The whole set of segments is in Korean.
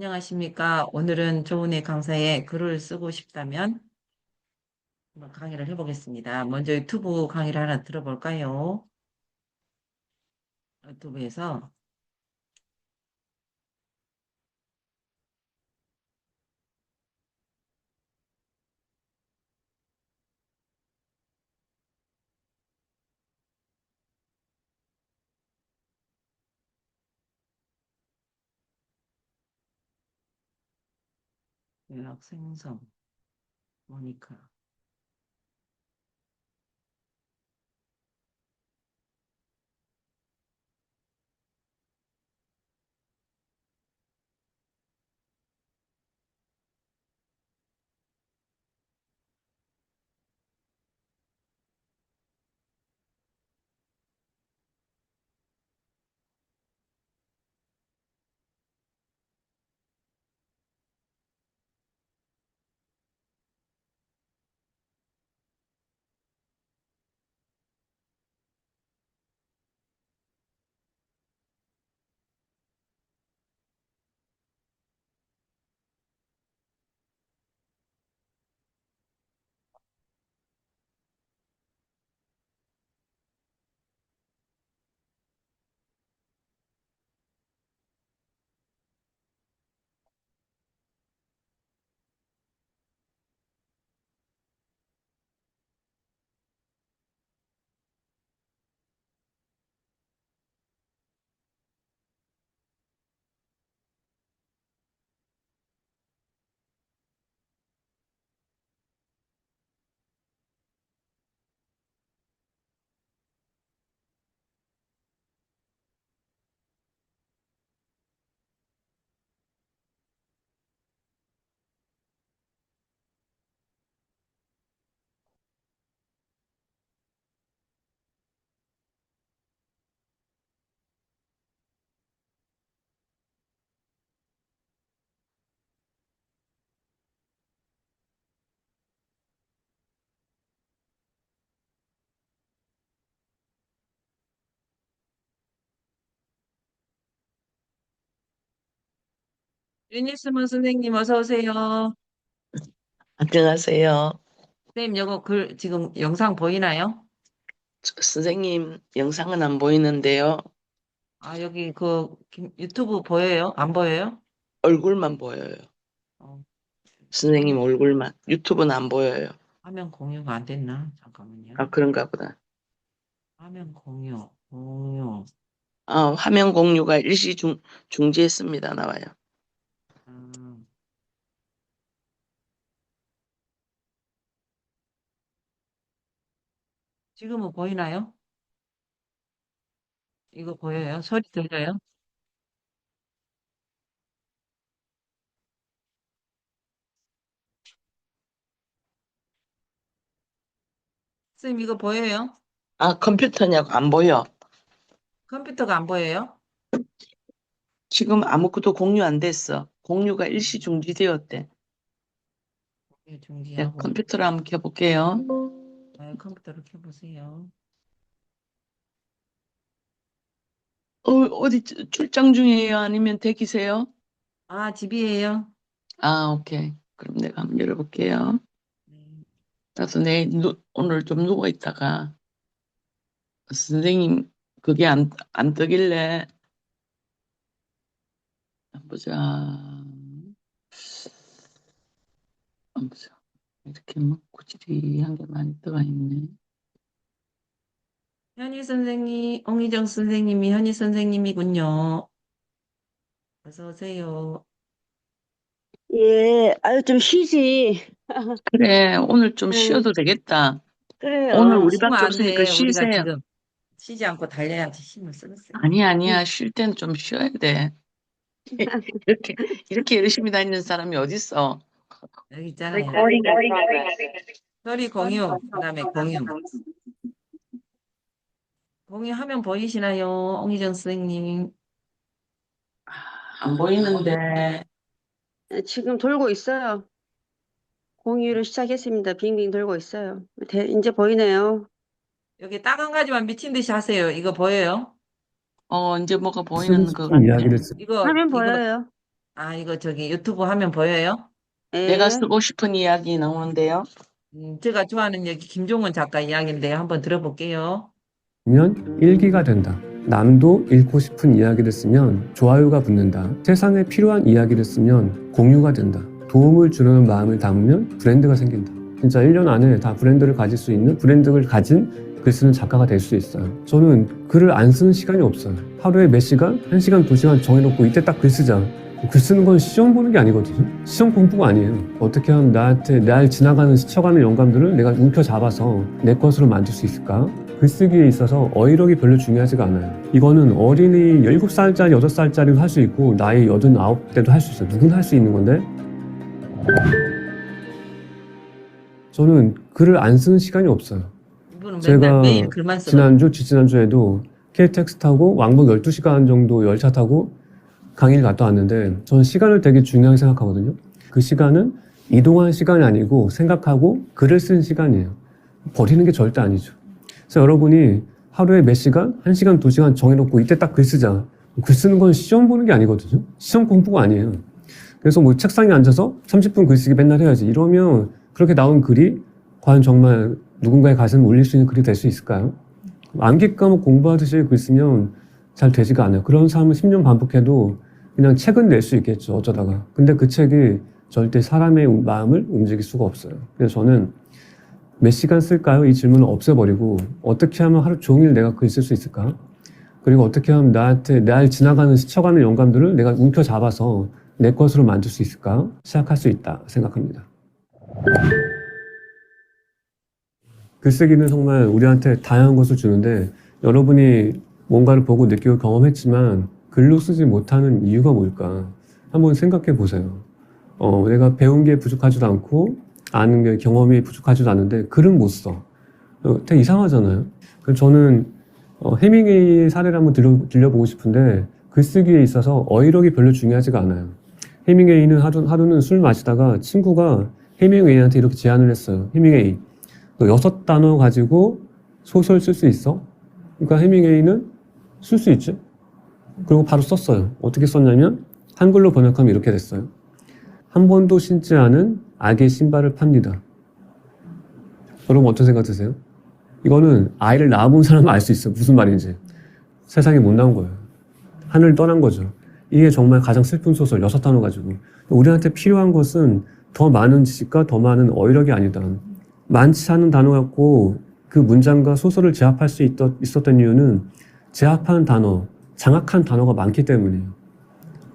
안녕하십니까. 오늘은 조은혜 강사의 글을 쓰고 싶다면 한번 강의를 해보겠습니다. 먼저 유튜브 강의를 하나 들어볼까요? 유튜브에서 연락 생성, 모니카. 유니스문 선생님 어서 오세요. 안녕하세요. 선생님 이거 글 지금 영상 보이나요? 선생님 영상은 안 보이는데요. 아 여기 유튜브 보여요? 안 보여요? 얼굴만 보여요. 어, 선생님 화면 얼굴만. 유튜브는 안 보여요. 화면 공유가 안 됐나? 잠깐만요. 아, 그런가 보다. 화면 공유. 아, 화면 공유가 중지했습니다. 나와요. 음, 지금은 보이나요? 이거 보여요? 소리 들려요? 선생님 이거 보여요? 아, 컴퓨터냐고 안 보여. 컴퓨터가 안 보여요? 지금 아무것도 공유 안 됐어. 공유가 일시 중지되었대. 예, 네, 중지하고 컴퓨터를 한번 켜볼게요. 컴퓨터를 켜보세요. 어디 출장 중이에요? 아니면 대기세요? 아, 집이에요? 아, 오케이. 그럼 내가 한번 열어볼게요. 네. 나도 오늘 좀 누워 있다가 선생님 그게 안 뜨길래 한번 보자. 한번 보자. 이렇게 뭐 구질이 한 게 많이 들어가 있네. 현희 선생님, 옹희정 선생님이 현희 선생님이군요. 어서 오세요. 예, 아유, 좀 쉬지. 그래, 오늘 좀 응, 쉬어도 되겠다. 오늘 그래요. 쉬면 우리밖에 안 없으니까 돼. 우리가 쉬세요. 지금 쉬지 않고 달려야지 힘을 쓰겠어요. 아니야, 아니야. 쉴 때는 좀 쉬어야 돼. 이렇게, 이렇게 열심히 다니는 사람이 어딨어. 여기 Recording 있잖아요. in progress. 소리 공유, 그다음에 공유. 공유 화면 보이시나요? 옹희정 선생님. 안 보이는데. 지금 돌고 있어요. 공유를 시작했습니다. 빙빙 돌고 있어요. 이제 보이네요. 여기 딱 한 가지만 미친 듯이 하세요. 이거 보여요? 이제 뭐가 보이는 것 무슨 같아. 이야기를 이거, 화면 이거 보여요. 아, 이거 저기 유튜브 화면 보여요? 내가 예. 쓰고 싶은 이야기 나오는데요. 제가 좋아하는 여기 김종원 작가 이야기인데요. 한번 들어볼게요. 면 일기가 된다. 남도 읽고 싶은 이야기를 쓰면 좋아요가 붙는다. 세상에 필요한 이야기를 쓰면 공유가 된다. 도움을 주려는 마음을 담으면 브랜드가 생긴다. 진짜 1년 안에 다 브랜드를 가질 수 있는 브랜드를 가진 글 쓰는 작가가 될 수 있어요. 저는 글을 안 쓰는 시간이 없어요. 하루에 몇 시간? 1시간, 2시간 정해놓고 이때 딱 글 쓰자. 글 쓰는 건 시험 보는 게 아니거든요. 시험 공부가 아니에요. 어떻게 하면 나한테 날 지나가는 스쳐가는 영감들을 내가 움켜잡아서 내 것으로 만들 수 있을까? 글쓰기에 있어서 어휘력이 별로 중요하지가 않아요. 이거는 어린이 17살짜리, 6살짜리도 할 수 있고 나이 89대도 할 수 있어요. 누구나 할 수 있는 건데 저는 글을 안 쓰는 시간이 없어요. 이분은 제가 맨날 매일 글만 쓰고 지난주, 지난주에도 KTX 타고 왕복 12시간 정도 열차 타고 강의를 갔다 왔는데 저는 시간을 되게 중요하게 생각하거든요. 그 시간은 이동한 시간이 아니고 생각하고 글을 쓴 시간이에요. 버리는 게 절대 아니죠. 그래서 여러분이 하루에 몇 시간, 1시간, 2시간 정해놓고 이때 딱 글 쓰자. 글 쓰는 건 시험 보는 게 아니거든요. 시험 공부가 아니에요. 그래서 뭐 책상에 앉아서 30분 글쓰기 맨날 해야지. 이러면 그렇게 나온 글이 과연 정말 누군가의 가슴을 울릴 수 있는 글이 될 수 있을까요? 암기 과목 공부하듯이 글 쓰면 잘 되지가 않아요. 그런 사람은 10년 반복해도 그냥 책은 낼 수 있겠죠. 어쩌다가. 근데 그 책이 절대 사람의 마음을 움직일 수가 없어요. 그래서 저는 몇 시간 쓸까요? 이 질문을 없애버리고 어떻게 하면 하루 종일 내가 글 쓸 수 있을까? 그리고 어떻게 하면 나한테 날 지나가는 스쳐가는 영감들을 내가 움켜잡아서 내 것으로 만들 수 있을까? 시작할 수 있다 생각합니다. 글쓰기는 정말 우리한테 다양한 것을 주는데 여러분이 뭔가를 보고 느끼고 경험했지만 글로 쓰지 못하는 이유가 뭘까? 한번 생각해 보세요. 내가 배운 게 부족하지도 않고 아는 게 경험이 부족하지도 않은데 글은 못 써. 되게 이상하잖아요. 그래서 저는 해밍웨이 사례를 한번 들려보고 싶은데 글쓰기에 있어서 어휘력이 별로 중요하지가 않아요. 해밍웨이는 하루는 술 마시다가 친구가 해밍웨이한테 이렇게 제안을 했어요. 해밍웨이, 너 6단어 가지고 소설 쓸 수 있어? 그러니까 해밍웨이는 쓸 수 있지. 그리고 바로 썼어요. 어떻게 썼냐면 한글로 번역하면 이렇게 됐어요. 한 번도 신지 않은 악의 신발을 팝니다. 여러분 어떤 생각 드세요? 이거는 아이를 낳아본 사람은 알 수 있어요. 무슨 말인지. 세상에 못 나온 거예요. 하늘을 떠난 거죠. 이게 정말 가장 슬픈 소설 6단어 가지고. 우리한테 필요한 것은 더 많은 지식과 더 많은 어휘력이 아니다. 많지 않은 단어 갖고 그 문장과 소설을 제압할 수 있었던 이유는 제압하는 단어, 장악한 단어가 많기 때문이에요.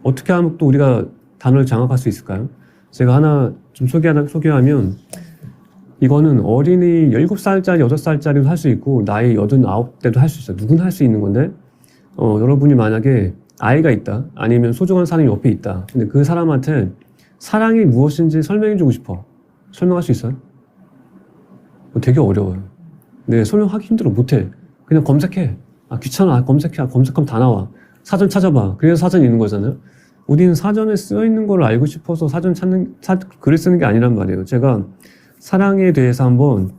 어떻게 하면 또 우리가 단어를 장악할 수 있을까요? 제가 하나 좀 소개하면 이거는 어린이 17살짜리, 6살짜리도 할 수 있고 나이 89대도 할 수 있어요. 누구나 할 수 있는 건데 여러분이 만약에 아이가 있다 아니면 소중한 사람이 옆에 있다 근데 그 사람한테 사랑이 무엇인지 설명해주고 싶어. 설명할 수 있어요? 되게 어려워요. 근데 설명하기 힘들어. 못해. 그냥 검색해. 아 귀찮아. 검색해. 검색하면 다 나와. 사전 찾아봐. 그래서 사전이 있는 거잖아요. 우리는 사전에 쓰여있는 걸 알고 싶어서 글을 쓰는 게 아니란 말이에요. 제가 사랑에 대해서 한번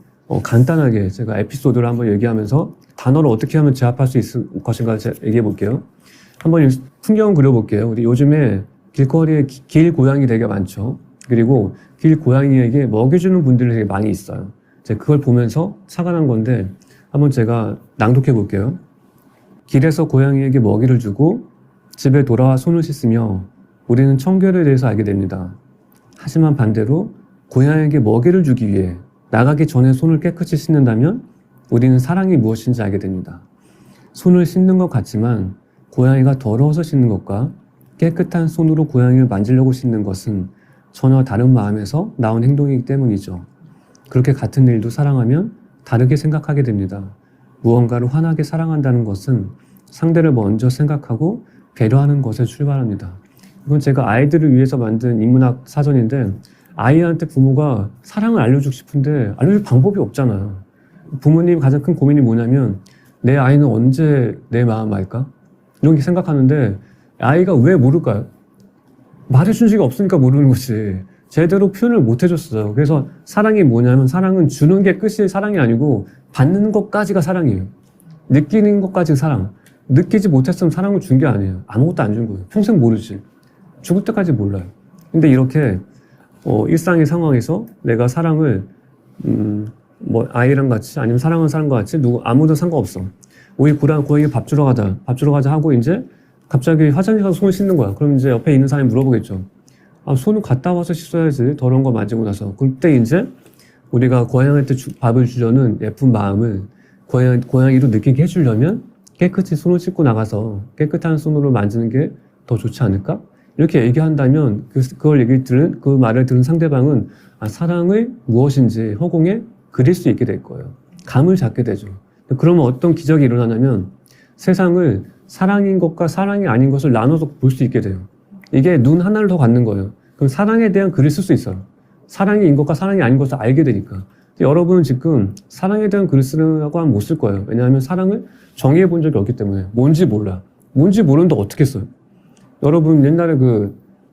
간단하게 제가 에피소드를 한번 얘기하면서 단어를 어떻게 하면 제압할 수 있을 것인가 얘기해 볼게요. 한번 풍경을 그려볼게요. 우리 요즘에 길거리에 길 고양이 되게 많죠. 그리고 길 고양이에게 먹여주는 분들이 되게 많이 있어요. 제가 그걸 보면서 착안한 건데 한번 제가 낭독해 볼게요. 길에서 고양이에게 먹이를 주고 집에 돌아와 손을 씻으며 우리는 청결에 대해서 알게 됩니다. 하지만 반대로 고양이에게 먹이를 주기 위해 나가기 전에 손을 깨끗이 씻는다면 우리는 사랑이 무엇인지 알게 됩니다. 손을 씻는 것 같지만 고양이가 더러워서 씻는 것과 깨끗한 손으로 고양이를 만지려고 씻는 것은 전혀 다른 마음에서 나온 행동이기 때문이죠. 그렇게 같은 일도 사랑하면 다르게 생각하게 됩니다. 무언가를 환하게 사랑한다는 것은 상대를 먼저 생각하고 배려하는 것에 출발합니다. 이건 제가 아이들을 위해서 만든 인문학 사전인데 아이한테 부모가 사랑을 알려주고 싶은데 알려줄 방법이 없잖아요. 부모님 가장 큰 고민이 뭐냐면 내 아이는 언제 내 마음 알까? 이런 게 생각하는데 아이가 왜 모를까요? 말해준 적이 없으니까 모르는 거지. 제대로 표현을 못 해줬어요. 그래서 사랑이 뭐냐면 사랑은 주는 게 끝이 사랑이 아니고 받는 것까지가 사랑이에요. 느끼는 것까지가 사랑. 느끼지 못했으면 사랑을 준 게 아니에요. 아무것도 안 준 거예요. 평생 모르지. 죽을 때까지 몰라요. 근데 이렇게 일상의 상황에서 내가 사랑을 뭐 아이랑 같이 아니면 사랑하는 사람과 같이 아무도 상관없어. 우리 고양이 밥 주러 가자 하고 이제 갑자기 화장실 가서 손을 씻는 거야. 그럼 이제 옆에 있는 사람이 물어보겠죠. 아, 손을 갔다 와서 씻어야지. 더러운 거 만지고 나서. 그때 이제 우리가 고양이한테 밥을 주려는 예쁜 마음을 고양이로 느끼게 해주려면 깨끗이 손을 씻고 나가서 깨끗한 손으로 만지는 게 더 좋지 않을까? 이렇게 얘기한다면 그 말을 들은 상대방은 사랑의 무엇인지 허공에 그릴 수 있게 될 거예요. 감을 잡게 되죠. 그러면 어떤 기적이 일어나냐면 세상을 사랑인 것과 사랑이 아닌 것을 나눠서 볼 수 있게 돼요. 이게 눈 하나를 더 갖는 거예요. 그럼 사랑에 대한 글을 쓸 수 있어요. 사랑인 것과 사랑이 아닌 것을 알게 되니까. 여러분은 지금 사랑에 대한 글을 쓰라고 하면 못 쓸 거예요. 왜냐하면 사랑을 정의해 본 적이 없기 때문에. 뭔지 몰라. 뭔지 모르는데 어떻게 써요? 여러분 옛날에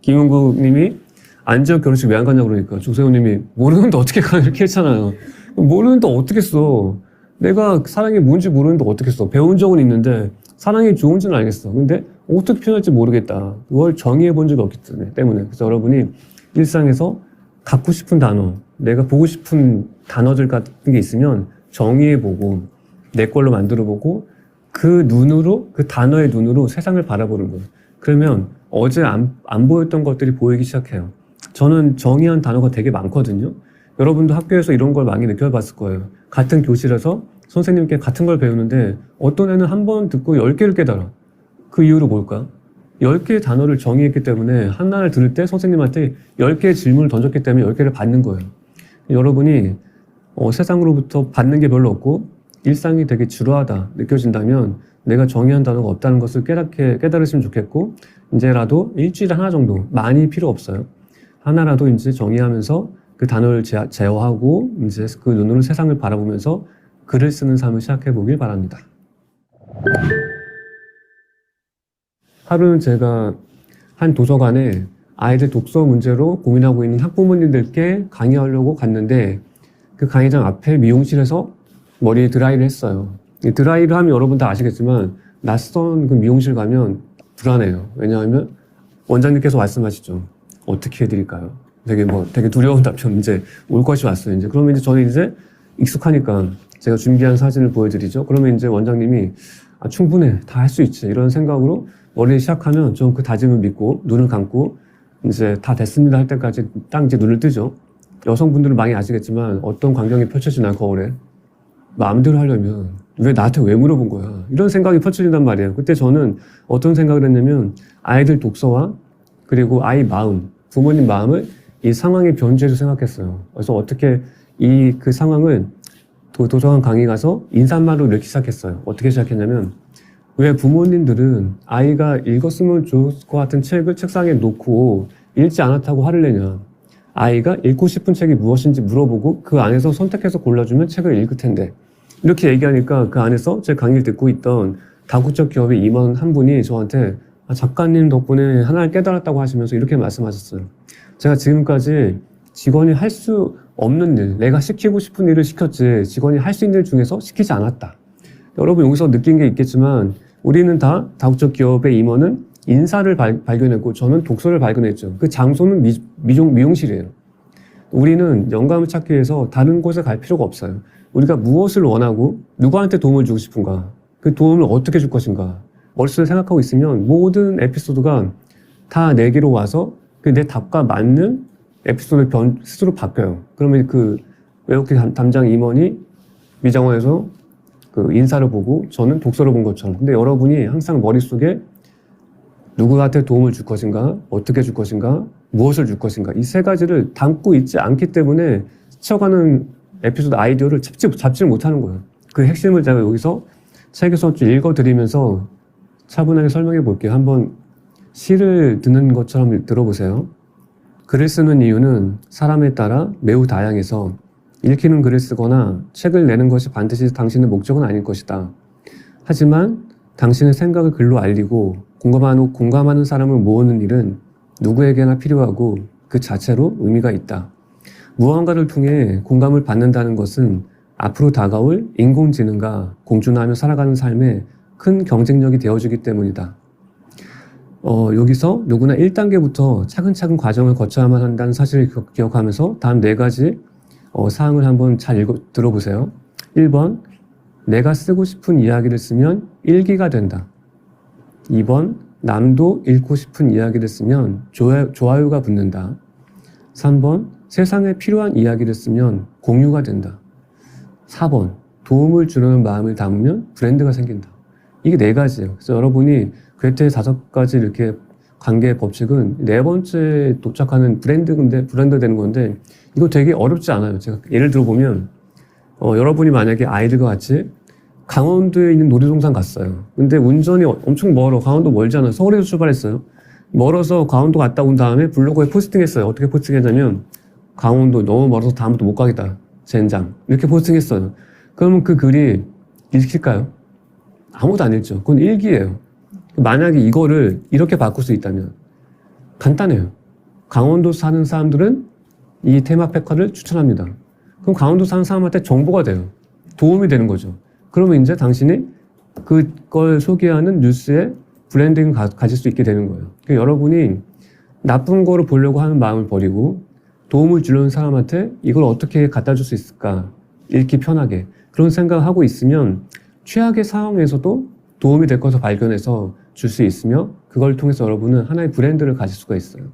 김용국 님이 안지혁 결혼식 왜 안 갔냐고 그러니까 조세호 님이 모르는데 어떻게 가 이렇게 했잖아요. 모르는데 어떻게 써? 내가 사랑이 뭔지 모르는데 어떻게 써? 배운 적은 있는데 사랑이 좋은지는 알겠어. 근데 어떻게 표현할지 모르겠다. 그걸 정의해 본 적이 없기 때문에. 그래서 여러분이 일상에서 갖고 싶은 단어, 내가 보고 싶은 단어들 같은 게 있으면 정의해 보고 내 걸로 만들어 보고 그 단어의 눈으로 세상을 바라보는 거예요. 그러면 어제 안 보였던 것들이 보이기 시작해요. 저는 정의한 단어가 되게 많거든요. 여러분도 학교에서 이런 걸 많이 느껴봤을 거예요. 같은 교실에서 선생님께 같은 걸 배우는데 어떤 애는 한 번 듣고 10개를 깨달아. 그 이유로 뭘까? 10개의 단어를 정의했기 때문에 하나를 들을 때 선생님한테 10개의 질문을 던졌기 때문에 10개를 받는 거예요. 여러분이 세상으로부터 받는 게 별로 없고 일상이 되게 지루하다 느껴진다면 내가 정의한 단어가 없다는 것을 깨달으시면 좋겠고 이제라도 일주일에 하나 정도 많이 필요 없어요. 하나라도 이제 정의하면서 그 단어를 제어하고 이제 그 눈으로 세상을 바라보면서 글을 쓰는 삶을 시작해 보길 바랍니다. 하루는 제가 한 도서관에 아이들 독서 문제로 고민하고 있는 학부모님들께 강의하려고 갔는데 그 강의장 앞에 미용실에서 머리에 드라이를 했어요. 이 드라이를 하면 여러분 다 아시겠지만 낯선 그 미용실 가면 불안해요. 왜냐하면 원장님께서 말씀하시죠. 어떻게 해드릴까요? 되게 두려운 답변 이제 올 것이 왔어요. 이제 그러면 이제 저는 이제 익숙하니까 제가 준비한 사진을 보여드리죠. 그러면 이제 원장님이 충분해, 다 할 수 있지 이런 생각으로 머리를 시작하면 좀 그 다짐을 믿고 눈을 감고 이제 다 됐습니다 할 때까지 딱 이제 눈을 뜨죠. 여성분들은 많이 아시겠지만 어떤 광경이 펼쳐지나 거울에 마음대로 하려면 나한테 왜 물어본 거야? 이런 생각이 펼쳐진단 말이에요. 그때 저는 어떤 생각을 했냐면 아이들 독서와 그리고 아이 마음, 부모님 마음을 이 상황의 변주에서 생각했어요. 그래서 어떻게 그 상황을 도서관 강의 가서 인사말로 읽기 시작했어요. 어떻게 시작했냐면 왜 부모님들은 아이가 읽었으면 좋을 것 같은 책을 책상에 놓고 읽지 않았다고 화를 내냐? 아이가 읽고 싶은 책이 무엇인지 물어보고 그 안에서 선택해서 골라주면 책을 읽을 텐데 이렇게 얘기하니까 그 안에서 제 강의를 듣고 있던 다국적 기업의 임원 한 분이 저한테 작가님 덕분에 하나를 깨달았다고 하시면서 이렇게 말씀하셨어요. 제가 지금까지 직원이 할 수 없는 일, 내가 시키고 싶은 일을 시켰지 직원이 할 수 있는 일 중에서 시키지 않았다. 여러분 여기서 느낀 게 있겠지만 우리는 다 다국적 기업의 임원은 인사를 발견했고 저는 독서를 발견했죠. 그 장소는 미용실이에요. 우리는 영감을 찾기 위해서 다른 곳에 갈 필요가 없어요. 우리가 무엇을 원하고 누구한테 도움을 주고 싶은가, 그 도움을 어떻게 줄 것인가 머릿속에 생각하고 있으면 모든 에피소드가 다 내게로 와서 그 내 답과 맞는 에피소드 스스로 바뀌어요. 그러면 그 외국계 담당 임원이 미장원에서 그 인사를 보고 저는 독서를 본 것처럼. 근데 여러분이 항상 머릿속에 누구한테 도움을 줄 것인가, 어떻게 줄 것인가, 무엇을 줄 것인가 이 세 가지를 담고 있지 않기 때문에 스쳐가는 에피소드 아이디어를 잡지를 못하는 거예요. 그 핵심을 제가 여기서 책에서 좀 읽어드리면서 차분하게 설명해 볼게요. 한번 시를 듣는 것처럼 들어보세요. 글을 쓰는 이유는 사람에 따라 매우 다양해서 읽히는 글을 쓰거나 책을 내는 것이 반드시 당신의 목적은 아닐 것이다. 하지만 당신의 생각을 글로 알리고 공감하는 사람을 모으는 일은 누구에게나 필요하고 그 자체로 의미가 있다. 무언가를 통해 공감을 받는다는 것은 앞으로 다가올 인공지능과 공존하며 살아가는 삶에 큰 경쟁력이 되어주기 때문이다. 여기서 누구나 1단계부터 차근차근 과정을 거쳐야만 한다는 사실을 기억하면서 다음 4가지 사항을 한번 잘 들어보세요. 1번, 내가 쓰고 싶은 이야기를 쓰면 일기가 된다. 2번, 남도 읽고 싶은 이야기를 쓰면 좋아요가 붙는다. 3번, 세상에 필요한 이야기를 쓰면 공유가 된다. 4번, 도움을 주려는 마음을 담으면 브랜드가 생긴다. 이게 4가지예요. 그래서 여러분이 괴테의 5가지 이렇게 관계의 법칙은 4번째 도착하는 브랜드 되는 건데, 이거 되게 어렵지 않아요. 제가 예를 들어보면, 여러분이 만약에 아이들과 같이 강원도에 있는 놀이동산 갔어요. 근데 운전이 엄청 멀어. 강원도 멀잖아요. 서울에서 출발했어요. 멀어서 강원도 갔다 온 다음에 블로그에 포스팅했어요. 어떻게 포스팅했냐면, 강원도 너무 멀어서 다음부터 못 가겠다. 젠장. 이렇게 포스팅했어요. 그러면 그 글이 읽힐까요? 아무도 안 읽죠. 그건 일기예요. 만약에 이거를 이렇게 바꿀 수 있다면 간단해요. 강원도 사는 사람들은 이 테마패커를 추천합니다. 그럼 강원도 사는 사람한테 정보가 돼요. 도움이 되는 거죠. 그러면 이제 당신이 그걸 소개하는 뉴스에 브랜딩을 가질 수 있게 되는 거예요. 그러니까 여러분이 나쁜 거를 보려고 하는 마음을 버리고 도움을 주려는 사람한테 이걸 어떻게 갖다 줄 수 있을까? 읽기 편하게. 그런 생각을 하고 있으면 최악의 상황에서도 도움이 될 것을 발견해서 줄 수 있으며 그걸 통해서 여러분은 하나의 브랜드를 가질 수가 있어요.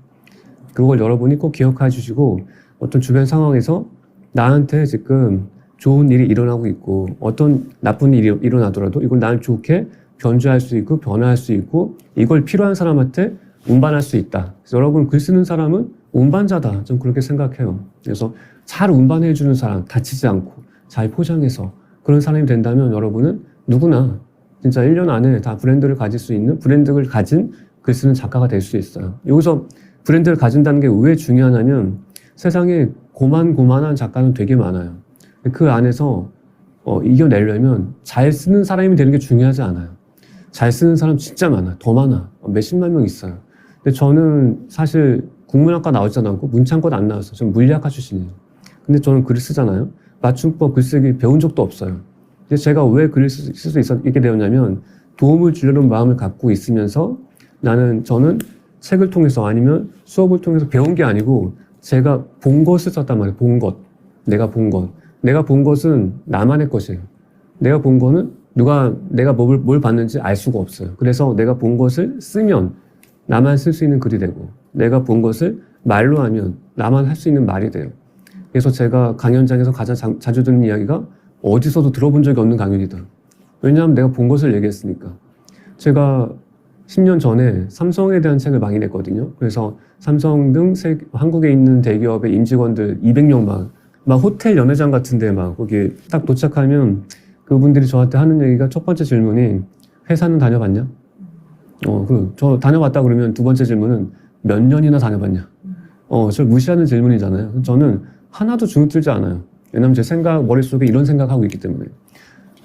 그걸 여러분이 꼭 기억해 주시고 어떤 주변 상황에서 나한테 지금 좋은 일이 일어나고 있고 어떤 나쁜 일이 일어나더라도 이걸 나를 좋게 변주할 수 있고 변화할 수 있고 이걸 필요한 사람한테 운반할 수 있다. 그래서 여러분 글 쓰는 사람은 운반자다. 좀 그렇게 생각해요. 그래서 잘 운반해 주는 사람, 다치지 않고 잘 포장해서 그런 사람이 된다면 여러분은 누구나 진짜 1년 안에 다 브랜드를 가질 수 있는 브랜드를 가진 글 쓰는 작가가 될 수 있어요. 여기서 브랜드를 가진다는 게 왜 중요하냐면 세상에 고만고만한 작가는 되게 많아요. 그 안에서 이겨내려면 잘 쓰는 사람이 되는 게 중요하지 않아요. 잘 쓰는 사람 진짜 많아. 더 많아. 몇십만 명 있어요. 근데 저는 사실 국문학과 나오지도 않고 문창고도 안 나왔어요. 저는 물리학과 출신이에요. 근데 저는 글을 쓰잖아요. 맞춤법 글쓰기 배운 적도 없어요. 근데 제가 왜 글을 쓸 수 있게 되었냐면 도움을 주려는 마음을 갖고 있으면서 저는 책을 통해서 아니면 수업을 통해서 배운 게 아니고 제가 본 것을 썼단 말이에요. 본 것. 내가 본 것. 내가 본 것은 나만의 것이에요. 내가 본 거는 내가 뭘 봤는지 알 수가 없어요. 그래서 내가 본 것을 쓰면 나만 쓸 수 있는 글이 되고 내가 본 것을 말로 하면 나만 할 수 있는 말이 돼요. 그래서 제가 강연장에서 가장 자주 듣는 이야기가 어디서도 들어본 적이 없는 강연이다. 왜냐하면 내가 본 것을 얘기했으니까. 제가 10년 전에 삼성에 대한 책을 많이 냈거든요. 그래서 삼성 등 한국에 있는 대기업의 임직원들 200명 막 호텔 연회장 같은데 막 거기 딱 도착하면 그분들이 저한테 하는 얘기가 첫 번째 질문이 회사는 다녀봤냐? 저 다녀봤다 그러면 두 번째 질문은 몇 년이나 다녀봤냐? 저를 무시하는 질문이잖아요. 저는 하나도 주눅들지 않아요. 왜냐면 제 머릿속에 이런 생각하고 있기 때문에.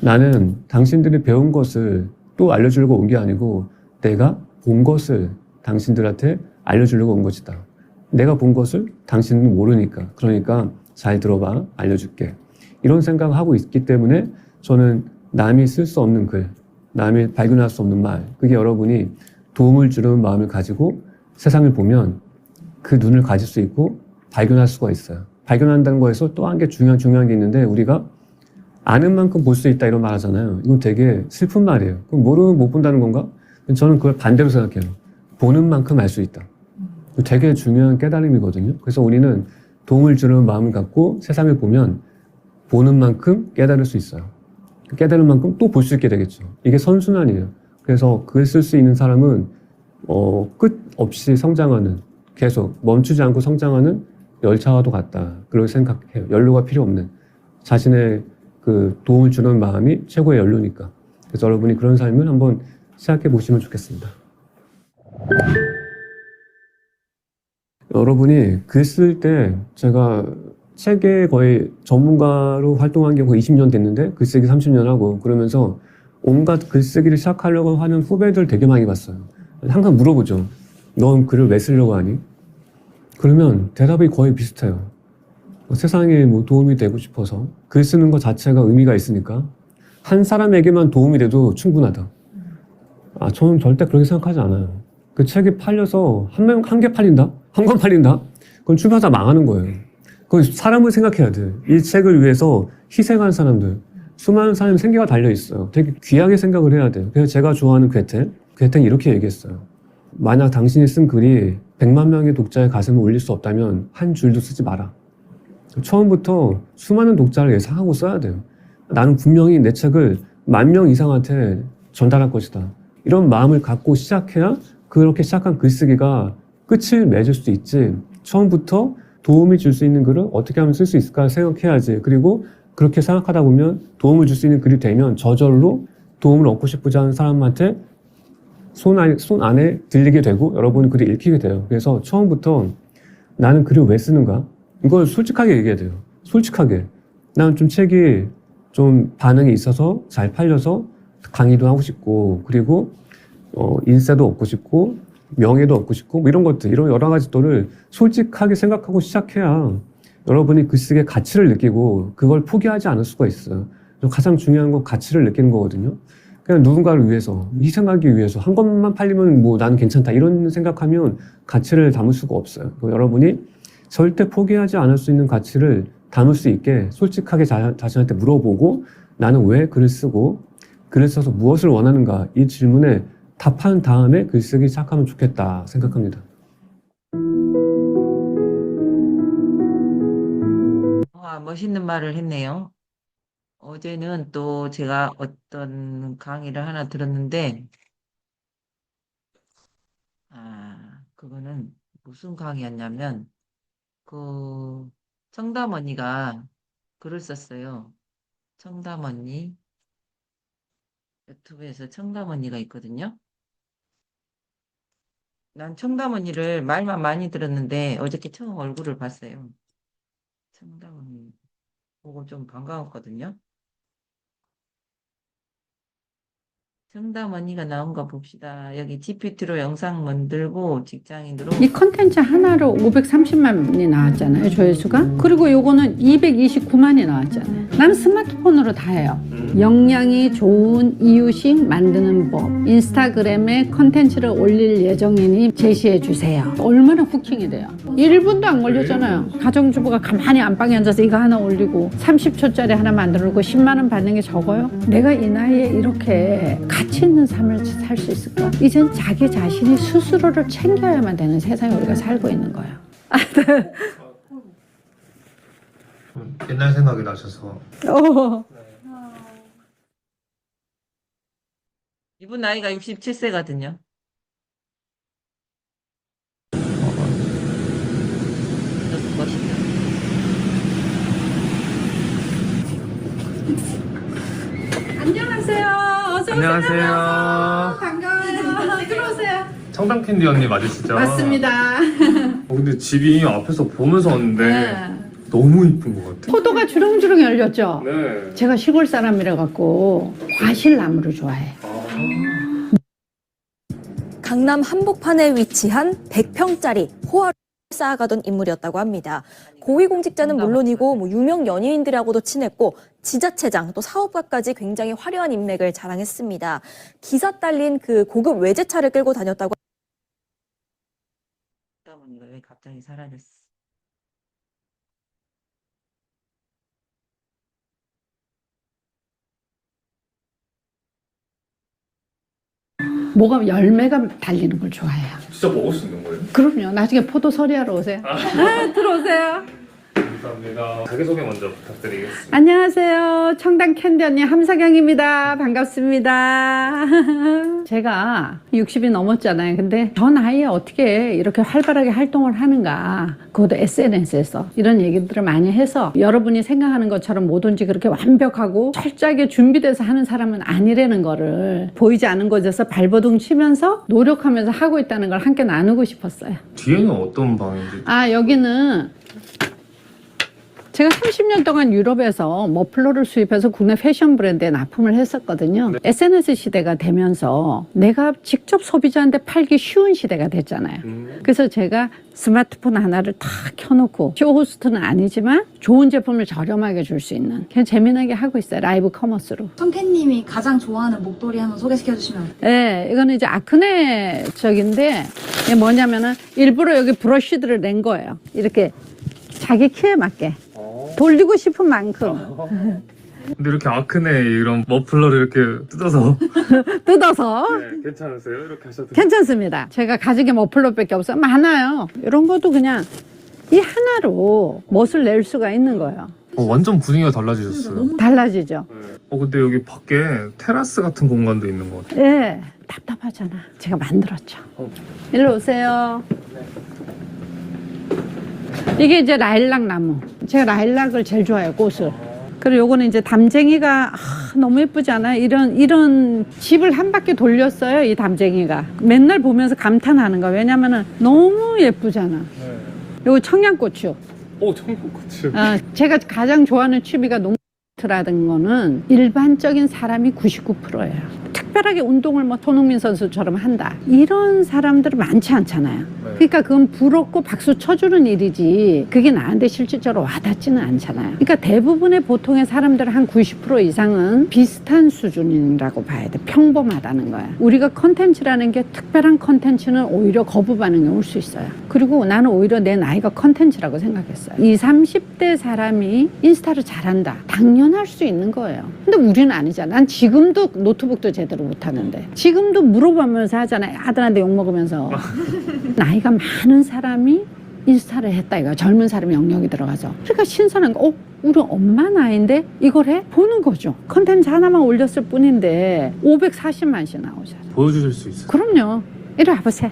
나는 당신들이 배운 것을 또 알려주려고 온 게 아니고 내가 본 것을 당신들한테 알려주려고 온 것이다. 내가 본 것을 당신은 모르니까. 그러니까 잘 들어봐. 알려줄게. 이런 생각을 하고 있기 때문에 저는 남이 쓸 수 없는 글, 남이 발견할 수 없는 말, 그게 여러분이 도움을 주려는 마음을 가지고 세상을 보면 그 눈을 가질 수 있고 발견할 수가 있어요. 발견한다는 거에서 또 한 개 중요한 게 있는데 우리가 아는 만큼 볼 수 있다 이런 말 하잖아요. 이건 되게 슬픈 말이에요. 그럼 모르면 못 본다는 건가? 저는 그걸 반대로 생각해요. 보는 만큼 알 수 있다. 되게 중요한 깨달음이거든요. 그래서 우리는 도움을 주려는 마음을 갖고 세상을 보면 보는 만큼 깨달을 수 있어요. 깨달은 만큼 또 볼 수 있게 되겠죠. 이게 선순환이에요. 그래서 글 쓸 수 있는 사람은 끝 없이 성장하는, 계속 멈추지 않고 성장하는 열차와도 같다. 그렇게 생각해요. 연료가 필요 없는 자신의 그 도움을 주는 마음이 최고의 연료니까. 그래서 여러분이 그런 삶을 한번 시작해 보시면 좋겠습니다. 여러분이 글 쓸 때 제가 책에 거의 전문가로 활동한 게 거의 20년 됐는데 글쓰기 30년 하고 그러면서 온갖 글쓰기를 시작하려고 하는 후배들 되게 많이 봤어요. 항상 물어보죠. 넌 글을 왜 쓰려고 하니? 그러면 대답이 거의 비슷해요. 세상에 도움이 되고 싶어서 글 쓰는 것 자체가 의미가 있으니까 한 사람에게만 도움이 돼도 충분하다. 저는 절대 그렇게 생각하지 않아요. 그 책이 팔려서 한 개 팔린다? 한 권 팔린다? 그건 출판사 망하는 거예요. 그 사람을 생각해야 돼. 이 책을 위해서 희생한 사람들, 수많은 사람의 생계가 달려 있어요. 되게 귀하게 생각을 해야 돼요. 그래서 제가 좋아하는 괴텐이 이렇게 얘기했어요. 만약 당신이 쓴 글이 100만 명의 독자의 가슴을 울릴 수 없다면 한 줄도 쓰지 마라. 처음부터 수많은 독자를 예상하고 써야 돼요. 나는 분명히 내 책을 10,000명 이상한테 전달할 것이다. 이런 마음을 갖고 시작해야 그렇게 시작한 글쓰기가 끝을 맺을 수 있지. 처음부터 도움이 줄 수 있는 글을 어떻게 하면 쓸 수 있을까 생각해야지. 그리고 그렇게 생각하다 보면 도움을 줄 수 있는 글이 되면 저절로 도움을 얻고 싶지 않은 사람한테 손 안에 들리게 되고 여러분이 글을 읽히게 돼요. 그래서 처음부터 나는 글을 왜 쓰는가? 이걸 솔직하게 얘기해야 돼요. 솔직하게. 나는 좀 책이 좀 반응이 있어서 잘 팔려서 강의도 하고 싶고, 그리고 인세도 얻고 싶고, 명예도 얻고 싶고, 뭐 이런 것들, 이런 여러 가지 것들을 솔직하게 생각하고 시작해야 여러분이 글쓰기의 가치를 느끼고 그걸 포기하지 않을 수가 있어요. 가장 중요한 건 가치를 느끼는 거거든요. 그냥 누군가를 위해서, 희생하기 위해서 한 권만 팔리면 뭐 나는 괜찮다 이런 생각하면 가치를 담을 수가 없어요. 여러분이 절대 포기하지 않을 수 있는 가치를 담을 수 있게 솔직하게 자신한테 물어보고 나는 왜 글을 쓰고 글을 써서 무엇을 원하는가 이 질문에 답한 다음에 글쓰기 시작하면 좋겠다 생각합니다. 와, 멋있는 말을 했네요. 어제는 또 제가 어떤 강의를 하나 들었는데, 그거는 무슨 강의였냐면, 청담 언니가 글을 썼어요. 청담 언니. 유튜브에서 청담 언니가 있거든요. 난 청담 언니를 말만 많이 들었는데, 어저께 처음 얼굴을 봤어요. 청담 언니. 보고 좀 반가웠거든요. 청담 언니가 나온 거 봅시다. 여기 GPT로 영상 만들고 직장인으로 이 컨텐츠 하나로 530만이 나왔잖아요, 조회수가. 그리고 요거는 229만이 나왔잖아요. 나는 스마트폰으로 다 해요. 역량이 좋은 이유식 만드는 법. 인스타그램에 컨텐츠를 올릴 예정이니 제시해 주세요. 얼마나 후킹이 돼요. 1분도 안 걸렸잖아요. 가정주부가 가만히 안방에 앉아서 이거 하나 올리고 30초짜리 하나 만들고 10만 원 받는 게 적어요? 내가 이 나이에 이렇게 가치 있는 삶을 살 수 있을까? 이젠 자기 자신이 스스로를 챙겨야만 되는 세상에 우리가 살고 있는 거예요. 옛날 생각이 나셔서. 이분 나이가 67세거든요. 멋있다. 안녕하세요. 어서 오세요. 안녕하세요. 반가워요. 들어오세요. 청담 캔디 언니 맞으시죠? 맞습니다. 근데 집이 앞에서 보면서 왔는데 네. 너무 이쁜 것 같아요. 포도가 주렁주렁 열렸죠? 네. 제가 시골 사람이라 갖고 과실나무를 좋아해. 강남 한복판에 위치한 100평짜리 호화를 쌓아가던 인물이었다고 합니다. 고위공직자는 물론이고 유명 연예인들하고도 친했고 지자체장 또 사업가까지 굉장히 화려한 인맥을 자랑했습니다. 기사 딸린 그 고급 외제차를 끌고 다녔다고. 청담 왜 갑자기 사라졌어? 뭐가 열매가 달리는 걸 좋아해요. 진짜 먹을 수 있는 거예요? 그럼요. 나중에 포도 서리하러 오세요. 들어오세요. 감사합니다. 자기소개 먼저 부탁드리겠습니다. 안녕하세요. 청담 캔디 언니 함석영입니다. 반갑습니다. 제가 60이 넘었잖아요. 근데 저 나이에 어떻게 이렇게 활발하게 활동을 하는가. 그것도 SNS에서 이런 얘기들을 많이 해서 여러분이 생각하는 것처럼 뭐든지 그렇게 완벽하고 철저하게 준비돼서 하는 사람은 아니라는 거를 보이지 않는 곳에서 발버둥 치면서 노력하면서 하고 있다는 걸 함께 나누고 싶었어요. 뒤에는 어떤 방인지. 여기는 제가 30년 동안 유럽에서 머플러를 수입해서 국내 패션 브랜드에 납품을 했었거든요. SNS 시대가 되면서 내가 직접 소비자한테 팔기 쉬운 시대가 됐잖아요. 그래서 제가 스마트폰 하나를 탁 켜놓고 쇼호스트는 아니지만 좋은 제품을 저렴하게 줄 수 있는 그냥 재미나게 하고 있어요. 라이브 커머스로. 성캐님이 가장 좋아하는 목도리 한번 소개시켜 주시면. 네, 이거는 이제 아크네 쪽인데 이게 뭐냐면은 일부러 여기 브러쉬들을 낸 거예요. 이렇게 자기 키에 맞게 돌리고 싶은 만큼 근데 이렇게 아크네 이런 머플러를 이렇게 뜯어서 뜯어서 네, 괜찮으세요? 이렇게 하셔도 괜찮습니다. 제가 가진 게 머플러밖에 없어요. 많아요. 이런 것도 그냥 이 하나로 멋을 낼 수가 있는 거예요. 완전 분위기가 달라지셨어요. 달라지죠. 근데 여기 밖에 테라스 같은 공간도 있는 것 같아요. 예, 답답하잖아. 제가 만들었죠. 일로 오세요. 이게 이제 라일락 나무. 제가 라일락을 제일 좋아해요, 꽃을. 그리고 요거는 이제 담쟁이가 너무 예쁘지 않아요? 이런 집을 한 바퀴 돌렸어요, 이 담쟁이가. 맨날 보면서 감탄하는 거야. 왜냐면은 너무 예쁘잖아. 요거 청양고추. 청양고추. 제가 가장 좋아하는 취미가 농트라는 거는 일반적인 사람이 99%예요. 특별하게 운동을 뭐 손흥민 선수처럼 한다. 이런 사람들은 많지 않잖아요. 그러니까 그건 부럽고 박수 쳐주는 일이지 그게 나한테 실질적으로 와닿지는 않잖아요. 그러니까 대부분의 보통의 사람들은 한 90% 이상은 비슷한 수준이라고 봐야 돼. 평범하다는 거야. 우리가 컨텐츠라는 게 특별한 컨텐츠는 오히려 거부 반응이 올 수 있어요. 그리고 나는 오히려 내 나이가 컨텐츠라고 생각했어요. 20, 30대 사람이 인스타를 잘한다. 당연할 수 있는 거예요. 근데 우리는 아니잖아. 난 지금도 노트북도 제대로 못하는데 지금도 물어보면서 하잖아요. 아들한테 욕먹으면서. 나이가 많은 사람이 인스타를 했다 이거. 젊은 사람이 영역이 들어가서. 그러니까 신선한 거. 우리 엄마 나이인데 이걸 해? 보는 거죠. 컨텐츠 하나만 올렸을 뿐인데 540만씩 나오잖아요. 보여주실 수 있어요? 그럼요. 이리 와보세요.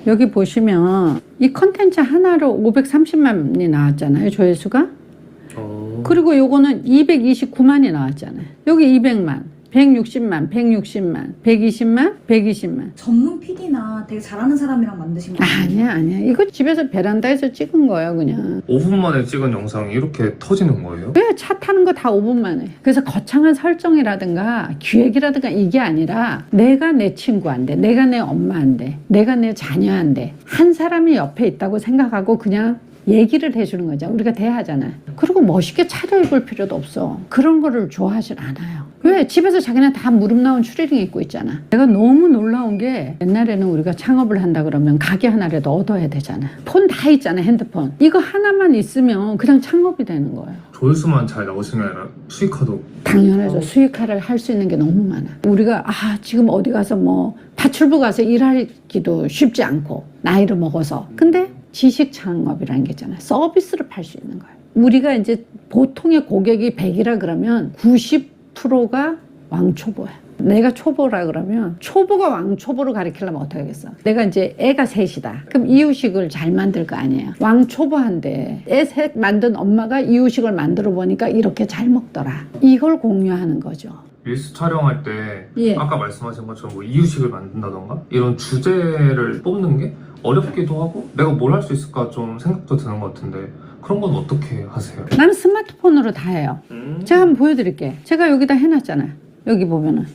여기 보시면 이 컨텐츠 하나로 530만이 나왔잖아요. 조회수가. 그리고 요거는 229만이 나왔잖아요. 여기 200만, 160만, 160만, 120만, 120만. 전문 PD나 되게 잘하는 사람이랑 만드신 거 아니에요? 아니야. 이거 집에서 베란다에서 찍은 거예요, 그냥. 5분 만에 찍은 영상이 이렇게 터지는 거예요? 왜 차 타는 거 다 5분 만에. 그래서 거창한 설정이라든가 기획이라든가 이게 아니라 내가 내 친구한테, 내가 내 엄마한테, 내가 내 자녀한테 한 사람이 옆에 있다고 생각하고 그냥 얘기를 해주는 거죠. 우리가 대하잖아요. 그리고 멋있게 차려입을 필요도 없어. 그런 거를 좋아하진 않아요. 왜? 집에서 자기네 다 무릎 나온 추리닝 입고 있잖아. 내가 너무 놀라운 게 옛날에는 우리가 창업을 한다 그러면 가게 하나라도 얻어야 되잖아. 폰 다 있잖아, 핸드폰. 이거 하나만 있으면 그냥 창업이 되는 거예요. 조회수만 잘 나오시는 게 아니라 수익화도 당연하죠. 수익화를 할 수 있는 게 너무 많아. 우리가 지금 어디 가서 뭐 파출부 가서 일하기도 쉽지 않고 나이를 먹어서. 근데 지식 창업이라는 게 있잖아요. 서비스를 팔 수 있는 거예요. 우리가 이제 보통의 고객이 100이라 그러면 90%가 왕초보야. 내가 초보라 그러면 초보가 왕초보를 가르치려면 어떻게 하겠어? 내가 이제 애가 셋이다. 그럼 이유식을 잘 만들 거 아니에요. 왕초보한데 애 셋 만든 엄마가 이유식을 만들어 보니까 이렇게 잘 먹더라. 이걸 공유하는 거죠. 릴스 촬영할 때 예. 아까 말씀하신 것처럼 뭐 이유식을 만든다던가 이런 주제를 뽑는 게 어렵기도 하고 내가 뭘 할 수 있을까 좀 생각도 드는 것 같은데 그런 건 어떻게 하세요? 나는 스마트폰으로 다 해요. 제가 한번 보여드릴게요. 제가 여기다 해놨잖아요. 여기 보면은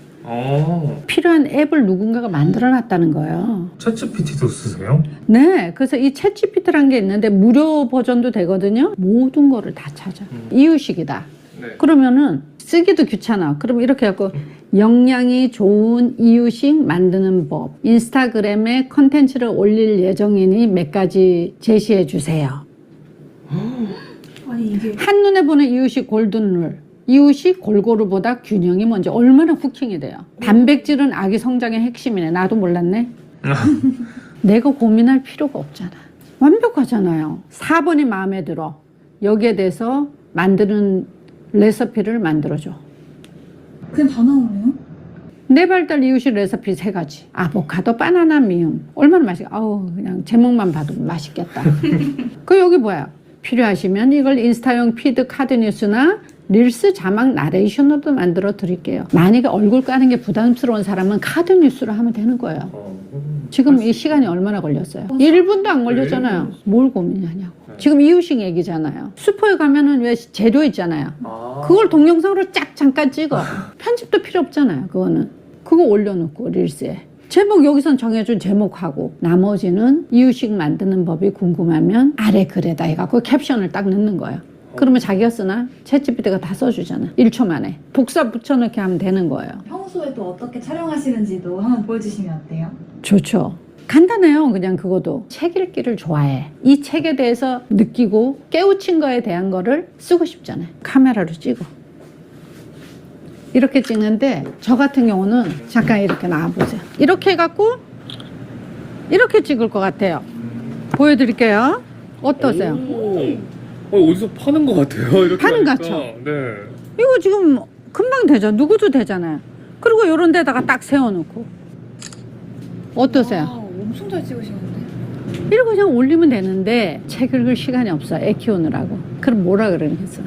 필요한 앱을 누군가가 만들어놨다는 거예요. 챗GPT도 쓰세요? 네, 그래서 이 챗GPT라는 게 있는데 무료 버전도 되거든요. 모든 거를 다 찾아. 이유식이다. 네. 그러면은 쓰기도 귀찮아. 그럼 이렇게 해갖고 영양이 좋은 이유식 만드는 법, 인스타그램에 컨텐츠를 올릴 예정이니 몇 가지 제시해 주세요. 아니 이게 한눈에 보는 이유식 골든룰. 이유식 골고루보다 균형이 먼저. 얼마나 후킹이 돼요. 단백질은 아기 성장의 핵심이네. 나도 몰랐네. 내가 고민할 필요가 없잖아. 완벽하잖아요. 4번이 마음에 들어. 여기에 대해서 만드는 레시피를 만들어줘. 그냥 다 나오네요? 네 발달 이유식 레시피 3가지. 아보카도, 바나나, 미음. 얼마나 맛있게. 그냥 제목만 봐도 맛있겠다. 그 여기 뭐야? 필요하시면 이걸 인스타용 피드 카드 뉴스나 릴스 자막 나레이션으로도 만들어 드릴게요. 만약에 얼굴 까는 게 부담스러운 사람은 카드 뉴스로 하면 되는 거예요. 지금 이 시간이 얼마나 걸렸어요? 1분도 안 걸렸잖아요. 뭘 고민하냐고. 지금 이유식 얘기잖아요. 슈퍼에 가면은 왜 재료 있잖아요. 그걸 동영상으로 쫙 잠깐 찍어. 편집도 필요 없잖아요. 그거는. 그거 올려놓고 릴스에. 제목 여기선 정해준 제목하고 나머지는 이유식 만드는 법이 궁금하면 아래 글에다 해갖고 캡션을 딱 넣는 거예요. 그러면 자기가 쓰나? 챗GPT가 다 써주잖아. 1초 만에. 복사 붙여넣기 하면 되는 거예요. 평소에 또 어떻게 촬영하시는지도 한번 보여주시면 어때요? 좋죠. 간단해요. 그냥 그것도. 책 읽기를 좋아해. 이 책에 대해서 느끼고 깨우친 거에 대한 거를 쓰고 싶잖아요. 카메라로 찍어. 이렇게 찍는데 저 같은 경우는 잠깐 이렇게 나와보세요. 이렇게 해갖고 이렇게 찍을 것 같아요. 보여드릴게요. 어떠세요? 어디서 파는 것 같아요. 이렇게 파는 것 하니까. 같죠? 네. 이거 지금 금방 되죠. 누구도 되잖아요. 그리고 이런 데다가 딱 세워놓고. 어떠세요? 엄청 잘 찍으시는데? 이러고 그냥 올리면 되는데 책 읽을 시간이 없어. 애 키우느라고. 그럼 뭐라 그러겠어?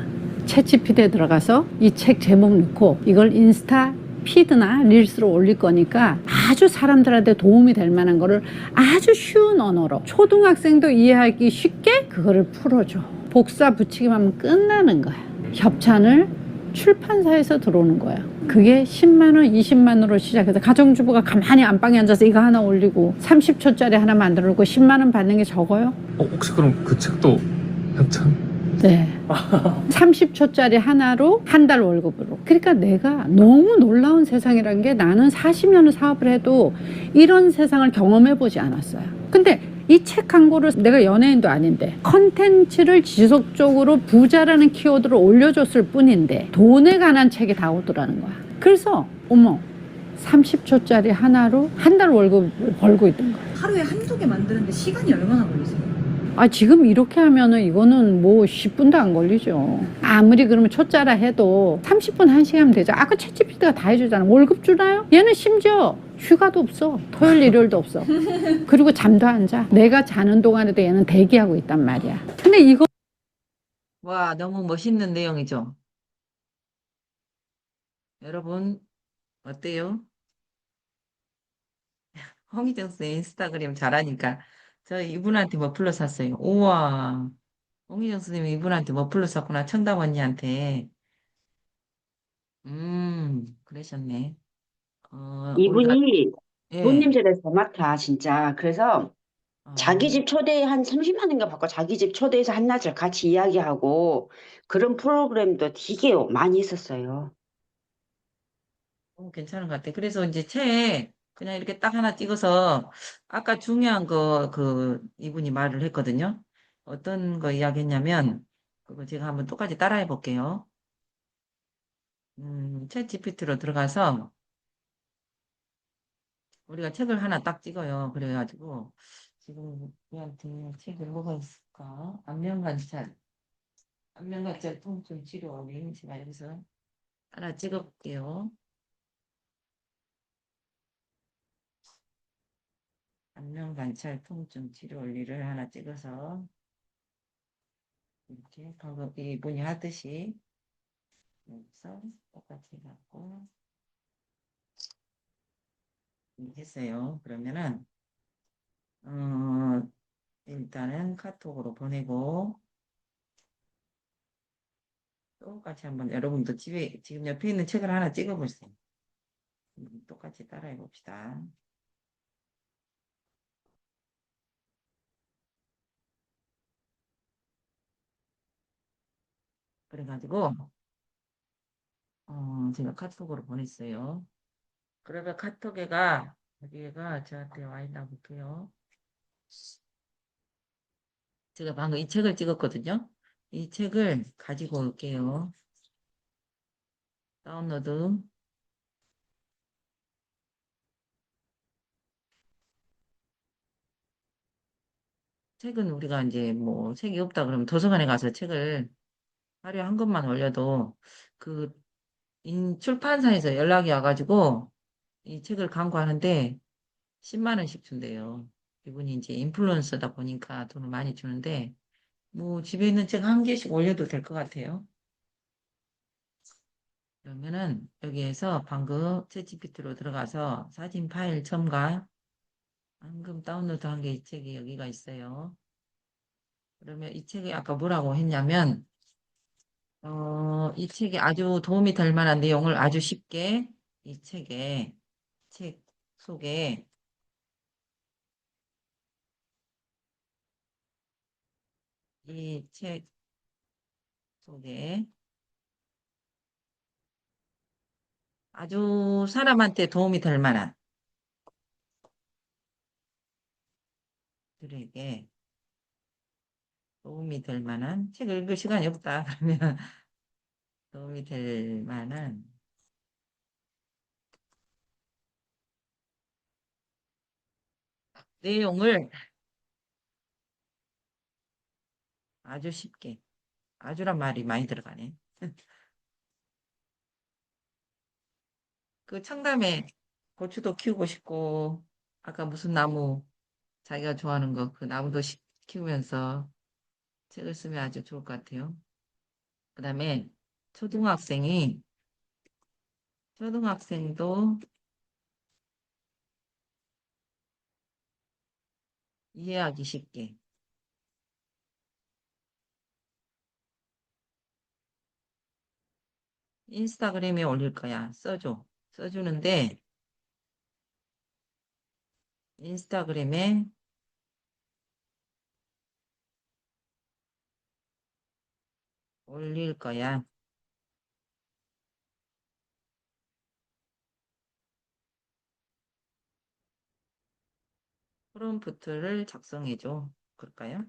챗GPT에 들어가서 이 책 제목 넣고 이걸 인스타 피드나 릴스로 올릴 거니까 아주 사람들한테 도움이 될 만한 거를 아주 쉬운 언어로 초등학생도 이해하기 쉽게 그거를 풀어줘. 복사 붙이기만 하면 끝나는 거야. 협찬을 출판사에서 들어오는 거야. 그게 10만 원, 20만 원으로 시작해서 가정주부가 가만히 안방에 앉아서 이거 하나 올리고 30초짜리 하나 만들어 놓고 10만 원 받는 게 적어요? 혹시 그럼 그 책도 협찬? 네. 30초짜리 하나로 한 달 월급으로. 그러니까 내가 너무 놀라운 세상이란 게 나는 40년을 사업을 해도 이런 세상을 경험해보지 않았어요. 근데 이 책 광고를 내가 연예인도 아닌데 컨텐츠를 지속적으로 부자라는 키워드를 올려줬을 뿐인데 돈에 관한 책이 다 오더라는 거야. 그래서 어머 30초짜리 하나로 한 달 월급을 벌고 있던 거야. 하루에 한두 개 만드는데 시간이 얼마나 걸리세요? 아, 지금 이렇게 하면은 이거는 뭐 10분도 안 걸리죠. 아무리 그러면 초짜라 해도 30분, 1시간 하면 되죠. 아까 챗GPT가 다 해주잖아. 월급 주나요? 얘는 심지어 휴가도 없어. 토요일, 일요일도 없어. 그리고 잠도 안 자. 내가 자는 동안에도 얘는 대기하고 있단 말이야. 근데 이거 와, 너무 멋있는 내용이죠. 여러분, 어때요? 홍희정 씨 인스타그램 잘하니까 저 이분한테 머플러 샀어요. 우와, 홍희정 선생님이 이분한테 머플러 샀구나. 청담 언니한테. 그러셨네. 우리가 이분이 예, 손님들의 대마타 진짜. 그래서 어, 자기 집 초대 한 30만 원인가 받고 자기 집 초대해서 한낮을 같이 이야기하고 그런 프로그램도 되게 많이 있었어요. 괜찮은 것 같아. 그래서 이제 책 그냥 이렇게 딱 하나 찍어서 아까 중요한 거 이분이 말을 했거든요. 어떤 거 이야기했냐면 그거 제가 한번 똑같이 따라해 볼게요. 챗 GPT로 들어가서 우리가 책을 하나 딱 찍어요. 그래가지고 지금 우리한테 책이 뭐가 있을까? 안면관찰 통증 치료 제가 여기서 하나 찍어볼게요. 안면관찰 통증 치료 원리를 하나 찍어서 이렇게 방금 이분이 하듯이 여기서 똑같이 해갖고 했어요. 그러면은 일단은 카톡으로 보내고 똑같이 한번 여러분도 집에 지금 옆에 있는 책을 하나 찍어보세요. 똑같이 따라해 봅시다. 그래가지고 제가 카톡으로 보냈어요. 그러면 카톡에가 여기가 저한테 와 있나 볼게요. 제가 방금 이 책을 찍었거든요. 이 책을 가지고 올게요. 다운로드. 책은 우리가 이제 뭐 책이 없다 그러면 도서관에 가서 책을 하루에 한 권만 올려도 그 출판사에서 연락이 와가지고 이 책을 광고하는데 10만 원씩 준대요. 이분이 이제 인플루언서다 보니까 돈을 많이 주는데 뭐 집에 있는 책 한 개씩 올려도 될 것 같아요. 그러면은 여기에서 방금 챗GPT로 들어가서 사진 파일 첨가 방금 다운로드한 게 이 책이 여기가 있어요. 그러면 이 책이 아까 뭐라고 했냐면, 이 책이 아주 도움이 될 만한 내용을 아주 쉽게 이 책 속에 이 책 속에 아주 사람한테 도움이 될 만한 들에게 도움이 될 만한 책 읽을 시간이 없다. 그러면 도움이 될 만한 내용을 아주 쉽게 아주란 말이 많이 들어가네. 그 청담에 고추도 키우고 싶고 아까 무슨 나무 자기가 좋아하는 거 그 나무도 키우면서 책을 쓰면 아주 좋을 것 같아요. 그다음에 초등학생이 초등학생도 이해하기 쉽게 인스타그램에 올릴 거야. 써줘. 써주는데 인스타그램에 올릴 거야. 프롬프트를 작성해줘. 그럴까요?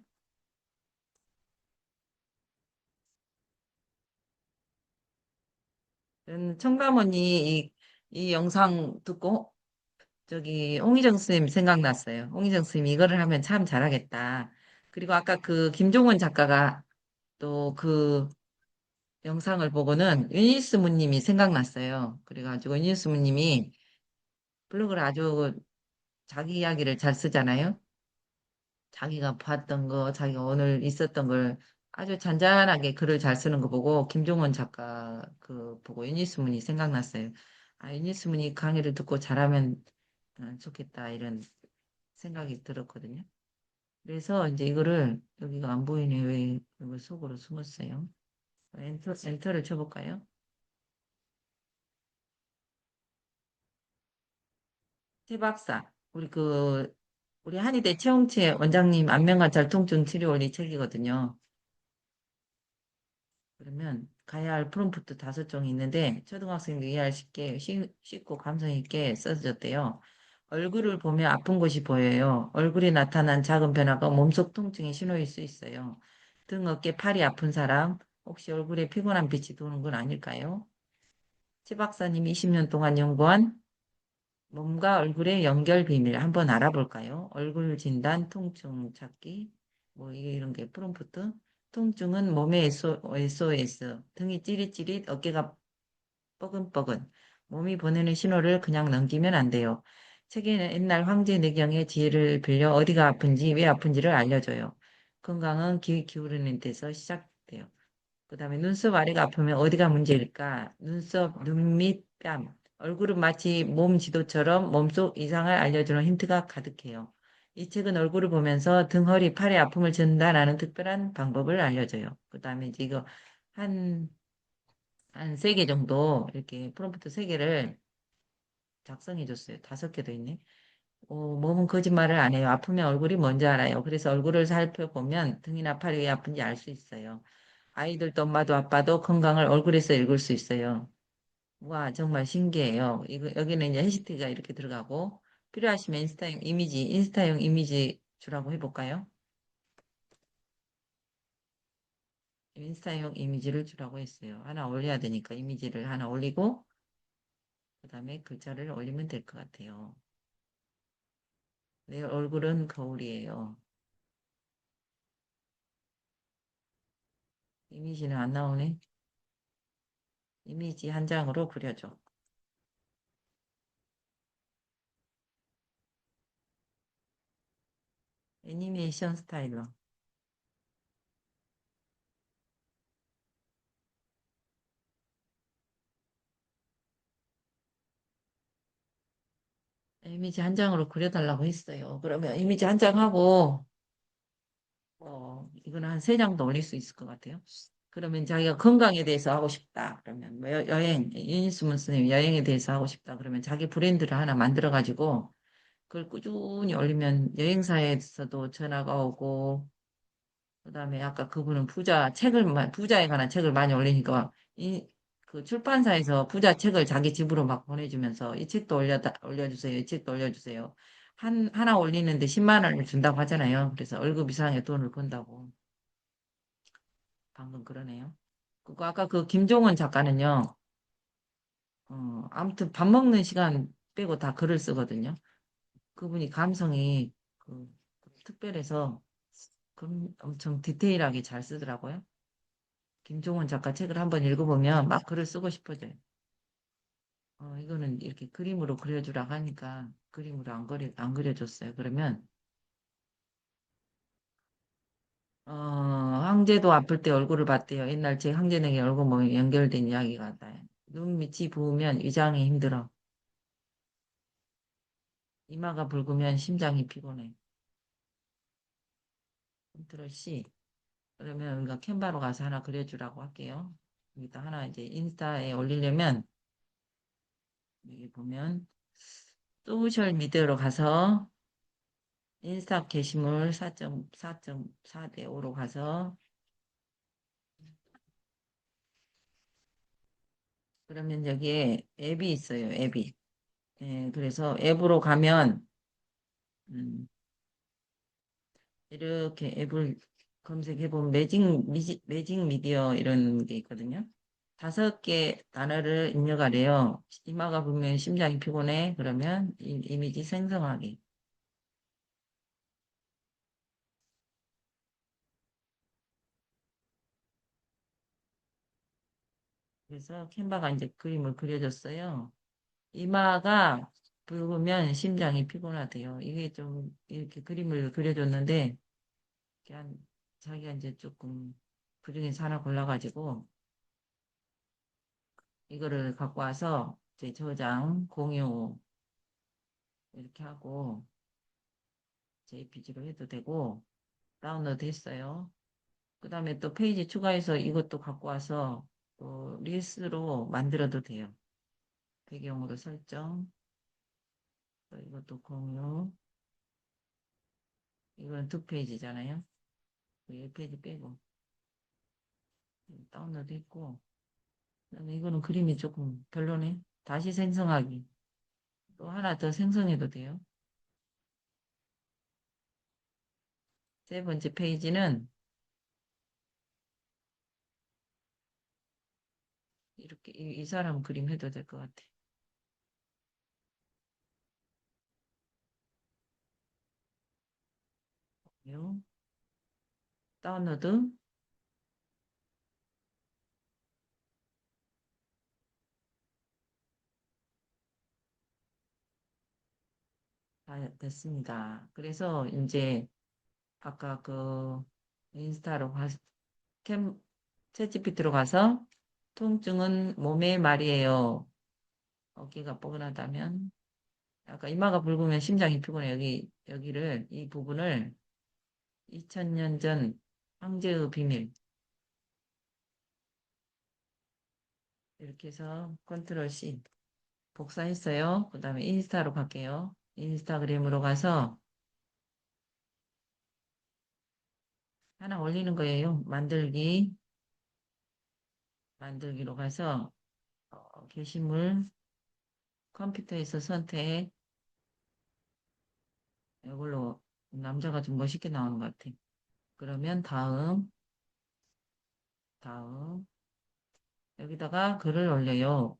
청가모니 이 영상 듣고 저기 홍희정 선생님 생각났어요. 홍희정 선생님 이거를 하면 참 잘하겠다. 그리고 아까 그 김종원 작가가 또 그 영상을 보고는 유니스무님이 생각났어요. 그래가지고 유니스무님이 블로그를 아주 자기 이야기를 잘 쓰잖아요. 자기가 봤던 거, 자기가 오늘 있었던 걸 아주 잔잔하게 글을 잘 쓰는 거 보고 김종원 작가 그 보고 유니스문이 생각났어요. 아, 유니스문이 강의를 듣고 잘하면 좋겠다 이런 생각이 들었거든요. 그래서 이제 이거를 여기가 안 보이네. 왜 이걸 속으로 숨었어요? 엔터를 쳐볼까요? 최 박사, 우리 한의대 최홍채 원장님 안면관 절통증 치료 원리 책이거든요. 그러면 가야 할 프롬프트 5종이 있는데 초등학생도 이해할 쉽게 쉽고 감성 있게 써졌대요. 얼굴을 보면 아픈 곳이 보여요. 얼굴에 나타난 작은 변화가 몸속 통증의 신호일 수 있어요. 등, 어깨, 팔이 아픈 사람 혹시 얼굴에 피곤한 빛이 도는 건 아닐까요? 최 박사님 20년 동안 연구한 몸과 얼굴의 연결 비밀 한번 알아볼까요? 얼굴 진단, 통증 찾기, 뭐 이런 게 프롬프트. 통증은 몸의 SOS, 등이 찌릿찌릿, 어깨가 뻐근뻐근. 몸이 보내는 신호를 그냥 넘기면 안 돼요. 책에는 옛날 황제 내경의 지혜를 빌려 어디가 아픈지, 왜 아픈지를 알려줘요. 건강은 귀 기울이는 데서 시작돼요. 그 다음에 눈썹 아래가 아프면 어디가 문제일까? 눈썹, 눈 밑, 뺨. 얼굴은 마치 몸 지도처럼 몸속 이상을 알려주는 힌트가 가득해요. 이 책은 얼굴을 보면서 등, 허리, 팔의 아픔을 진단하는 특별한 방법을 알려줘요. 그 다음에 이제 이거 한, 한 3개 정도 이렇게 프롬프트 3개를 작성해 줬어요. 5개 도 있네. 몸은 거짓말을 안 해요. 아프면 얼굴이 뭔지 알아요. 그래서 얼굴을 살펴보면 등이나 팔이 왜 아픈지 알 수 있어요. 아이들도 엄마도 아빠도 건강을 얼굴에서 읽을 수 있어요. 와, 정말 신기해요. 이거, 여기는 이제 해시태그가 이렇게 들어가고, 필요하시면 인스타용 이미지 주라고 해볼까요? 인스타용 이미지를 주라고 했어요. 하나 올려야 되니까 이미지를 하나 올리고, 그 다음에 글자를 올리면 될 것 같아요. 내 얼굴은 거울이에요. 이미지는 안 나오네. 이미지 한 장으로 그려줘. 애니메이션 스타일로. 이미지 한 장으로 그려달라고 했어요. 그러면 이미지 한 장 하고, 이거는 한 3장도 올릴 수 있을 것 같아요. 그러면 자기가 건강에 대해서 하고 싶다. 그러면 뭐 여행, 윤희수문 선생님 여행에 대해서 하고 싶다. 그러면 자기 브랜드를 하나 만들어가지고, 그걸 꾸준히 올리면 여행사에서도 전화가 오고, 그다음에 아까 그분은 부자에 관한 책을 많이 올리니까 그 출판사에서 부자 책을 자기 집으로 막 보내주면서 이 책도 올려주세요. 이 책도 올려주세요. 하나 올리는데 10만 원을 준다고 하잖아요. 그래서 월급 이상의 돈을 번다고. 방금 그러네요. 그리고 아까 그 김종원 작가는요. 아무튼 밥 먹는 시간 빼고 다 글을 쓰거든요. 그분이 감성이 특별해서 엄청 디테일하게 잘 쓰더라고요. 김종원 작가 책을 한번 읽어보면 막 글을 쓰고 싶어져요. 이거는 이렇게 그림으로 그려주라고 하니까 그림으로 안 그려줬어요. 그러면, 황제도 아플 때 얼굴을 봤대요. 옛날 제 황제에게 얼굴 뭐 연결된 이야기가 나요. 눈 밑이 부으면 위장이 힘들어. 이마가 붉으면 심장이 피곤해. 컨트롤 C. 그러면 우리가 캔바로 가서 하나 그려주라고 할게요. 여기다 하나 이제 인스타에 올리려면 여기 보면 소셜 미디어로 가서 인스타 게시물 4.4대 5로 가서 그러면 여기에 앱이 있어요. 앱이. 예, 그래서 앱으로 가면 음, 이렇게 앱을 검색해 보면 매직 미디어 이런 게 있거든요. 5개 단어를 입력하래요. 이마가 보면 심장이 피곤해. 그러면 이미지 생성하기. 그래서 캔바가 이제 그림을 그려줬어요. 이마가 붉으면 심장이 피곤하대요. 이게 좀 이렇게 그림을 그려줬는데 그냥 자기가 이제 조금 그중에서 하나 골라가지고 이거를 갖고 와서 이제 저장, 공유 이렇게 하고 JPG로 해도 되고 다운로드 했어요. 그 다음에 또 페이지 추가해서 이것도 갖고 와서 또 릴스로 만들어도 돼요. 배경으로 설정, 또 이것도 공유. 이건 2페이지잖아요. 1페이지 빼고 다운로드 했고 그다음에 이거는 그림이 조금 별로네. 다시 생성하기. 또 하나 더 생성해도 돼요. 3번째 페이지는 이렇게 이 사람 그림 해도 될 것 같아. 다운로드. 다 됐습니다. 그래서 이제 아까 그 인스타로 가서 챗GPT로 가서 통증은 몸의 말이에요. 어깨가 뻐근하다면 아까 이마가 붉으면 심장이 피곤해. 여기를 이 부분을 2000년 전 황제의 비밀 이렇게 해서 컨트롤 C 복사했어요. 그 다음에 인스타로 갈게요. 인스타그램으로 가서 하나 올리는 거예요. 만들기로 가서 게시물 컴퓨터에서 선택 이걸로 남자가 좀 멋있게 나오는 것 같아. 그러면 다음 여기다가 글을 올려요.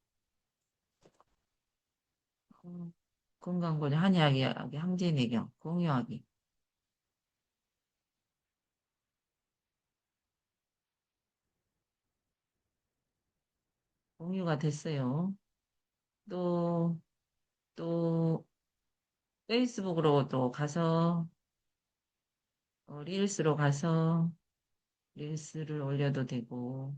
건강보장 한의학이 항제 매경 공유하기. 공유가 됐어요. 또 페이스북으로 또 가서 릴스로 가서 릴스를 올려도 되고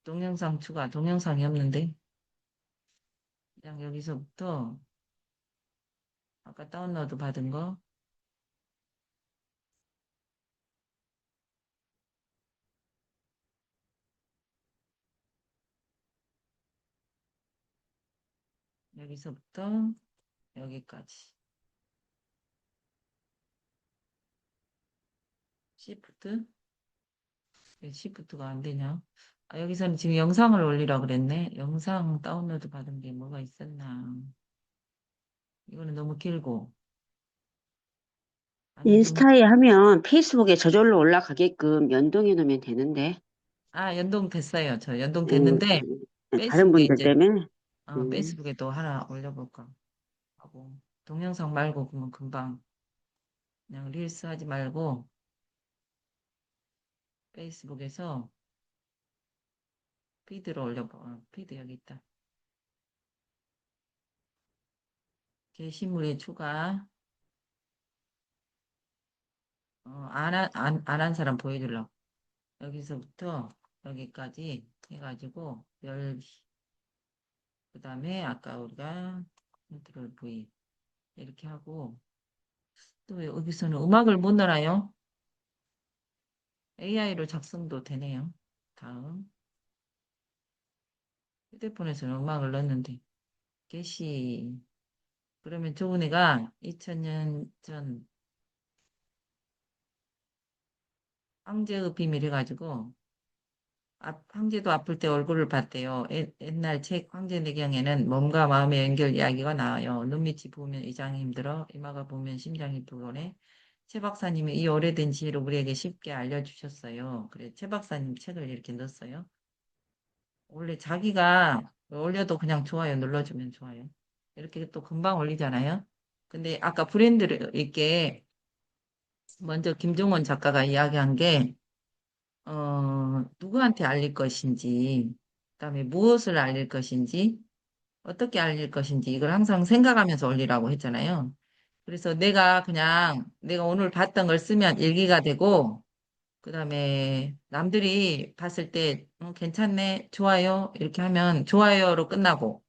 동영상 추가, 동영상이 없는데. 그냥 여기서부터 아까 다운로드 받은 거. 여기서부터 여기까지. 시프트? 왜 시프트가 안 되냐? 아, 여기서는 지금 영상을 올리라 그랬네. 영상 다운로드 받은 게 뭐가 있었나? 이거는 너무 길고. 아니면, 인스타에 하면 페이스북에 저절로 올라가게끔 연동해 놓으면 되는데. 아, 연동됐어요. 저 음, 연동됐는데, 다른 페이스북에 분들 이제, 때문에. 음. 페이스북에 또 하나 올려볼까 하고. 동영상 말고, 그러면 금방, 그냥 릴스 하지 말고, 페이스북에서 피드로 올려봐. 피드 여기 있다. 게시물의 추가. 안 한 사람 보여주려고. 여기서부터 여기까지 해가지고, 그 다음에 아까 우리가 컨트롤 V 이렇게 하고, 또 왜 여기서는 음악을 못 넣어요? AI로 작성도 되네요. 다음. 휴대폰에서는 음악을 넣었는데, 게시. 그러면 좋은 애가 2000년 전 황제의 비밀 해가지고, 황제도 아플 때 얼굴을 봤대요. 옛날 책 황제내경에는 몸과 마음의 연결 이야기가 나와요. 눈밑이 부으면 위장이 힘들어, 이마가 부으면 심장이 두근해. 최 박사님이 이 오래된 지혜를 우리에게 쉽게 알려주셨어요. 그래, 최 박사님 책을 이렇게 넣었어요. 원래 자기가 올려도 그냥 좋아요 눌러주면 좋아요. 이렇게 또 금방 올리잖아요. 근데 아까 브랜드를 이렇게 먼저 김종원 작가가 이야기한 게 누구한테 알릴 것인지, 그다음에 무엇을 알릴 것인지, 어떻게 알릴 것인지 이걸 항상 생각하면서 올리라고 했잖아요. 그래서 내가 오늘 봤던 걸 쓰면 일기가 되고, 그다음에 남들이 봤을 때 괜찮네, 좋아요 이렇게 하면 좋아요로 끝나고,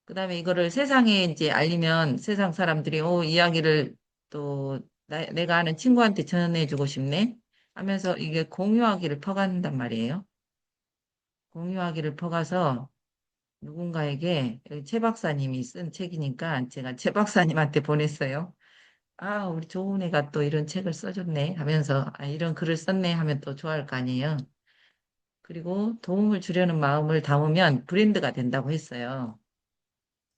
그다음에 이거를 세상에 이제 알리면 세상 사람들이 이야기를 또 내가 아는 친구한테 전해주고 싶네 하면서 이게 공유하기를 퍼간단 말이에요. 공유하기를 퍼가서 누군가에게 여기 최 박사님이 쓴 책이니까 제가 최 박사님한테 보냈어요. 아, 우리 좋은 애가 또 이런 책을 써줬네 하면서 이런 글을 썼네 하면 또 좋아할 거 아니에요. 그리고 도움을 주려는 마음을 담으면 브랜드가 된다고 했어요.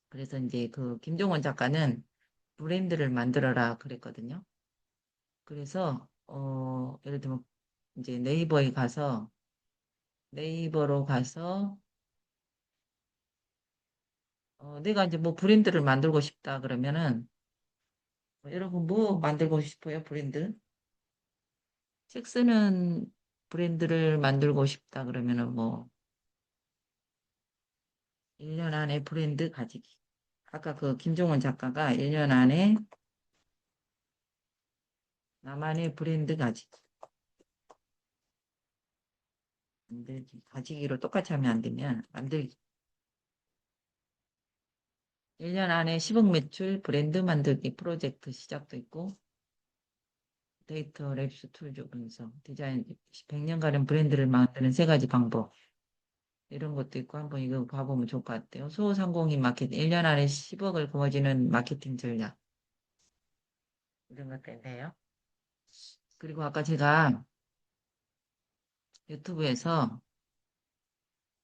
그래서 이제 그 김종원 작가는 브랜드를 만들어라 그랬거든요. 그래서 예를 들면 이제 네이버로 가서 내가 이제 뭐 브랜드를 만들고 싶다 그러면은 여러분 뭐 만들고 싶어요? 브랜드? 책 쓰는 브랜드를 만들고 싶다 그러면은 뭐 1년 안에 브랜드 가지기. 아까 그 김종원 작가가 1년 안에 나만의 브랜드 가지기. 만들기. 가지기로 똑같이 하면 안 되면 만들기. 1년 안에 10억 매출 브랜드 만들기 프로젝트 시작도 있고, 데이터 랩스 툴조 분석, 디자인 100년가량 브랜드를 만드는 세 가지 방법. 이런 것도 있고 한번 이거 봐보면 좋을 것 같아요. 소상공인 마케팅, 1년 안에 10억을 거머쥐는 마케팅 전략. 이런 것도 있네요. 그리고 아까 제가 유튜브에서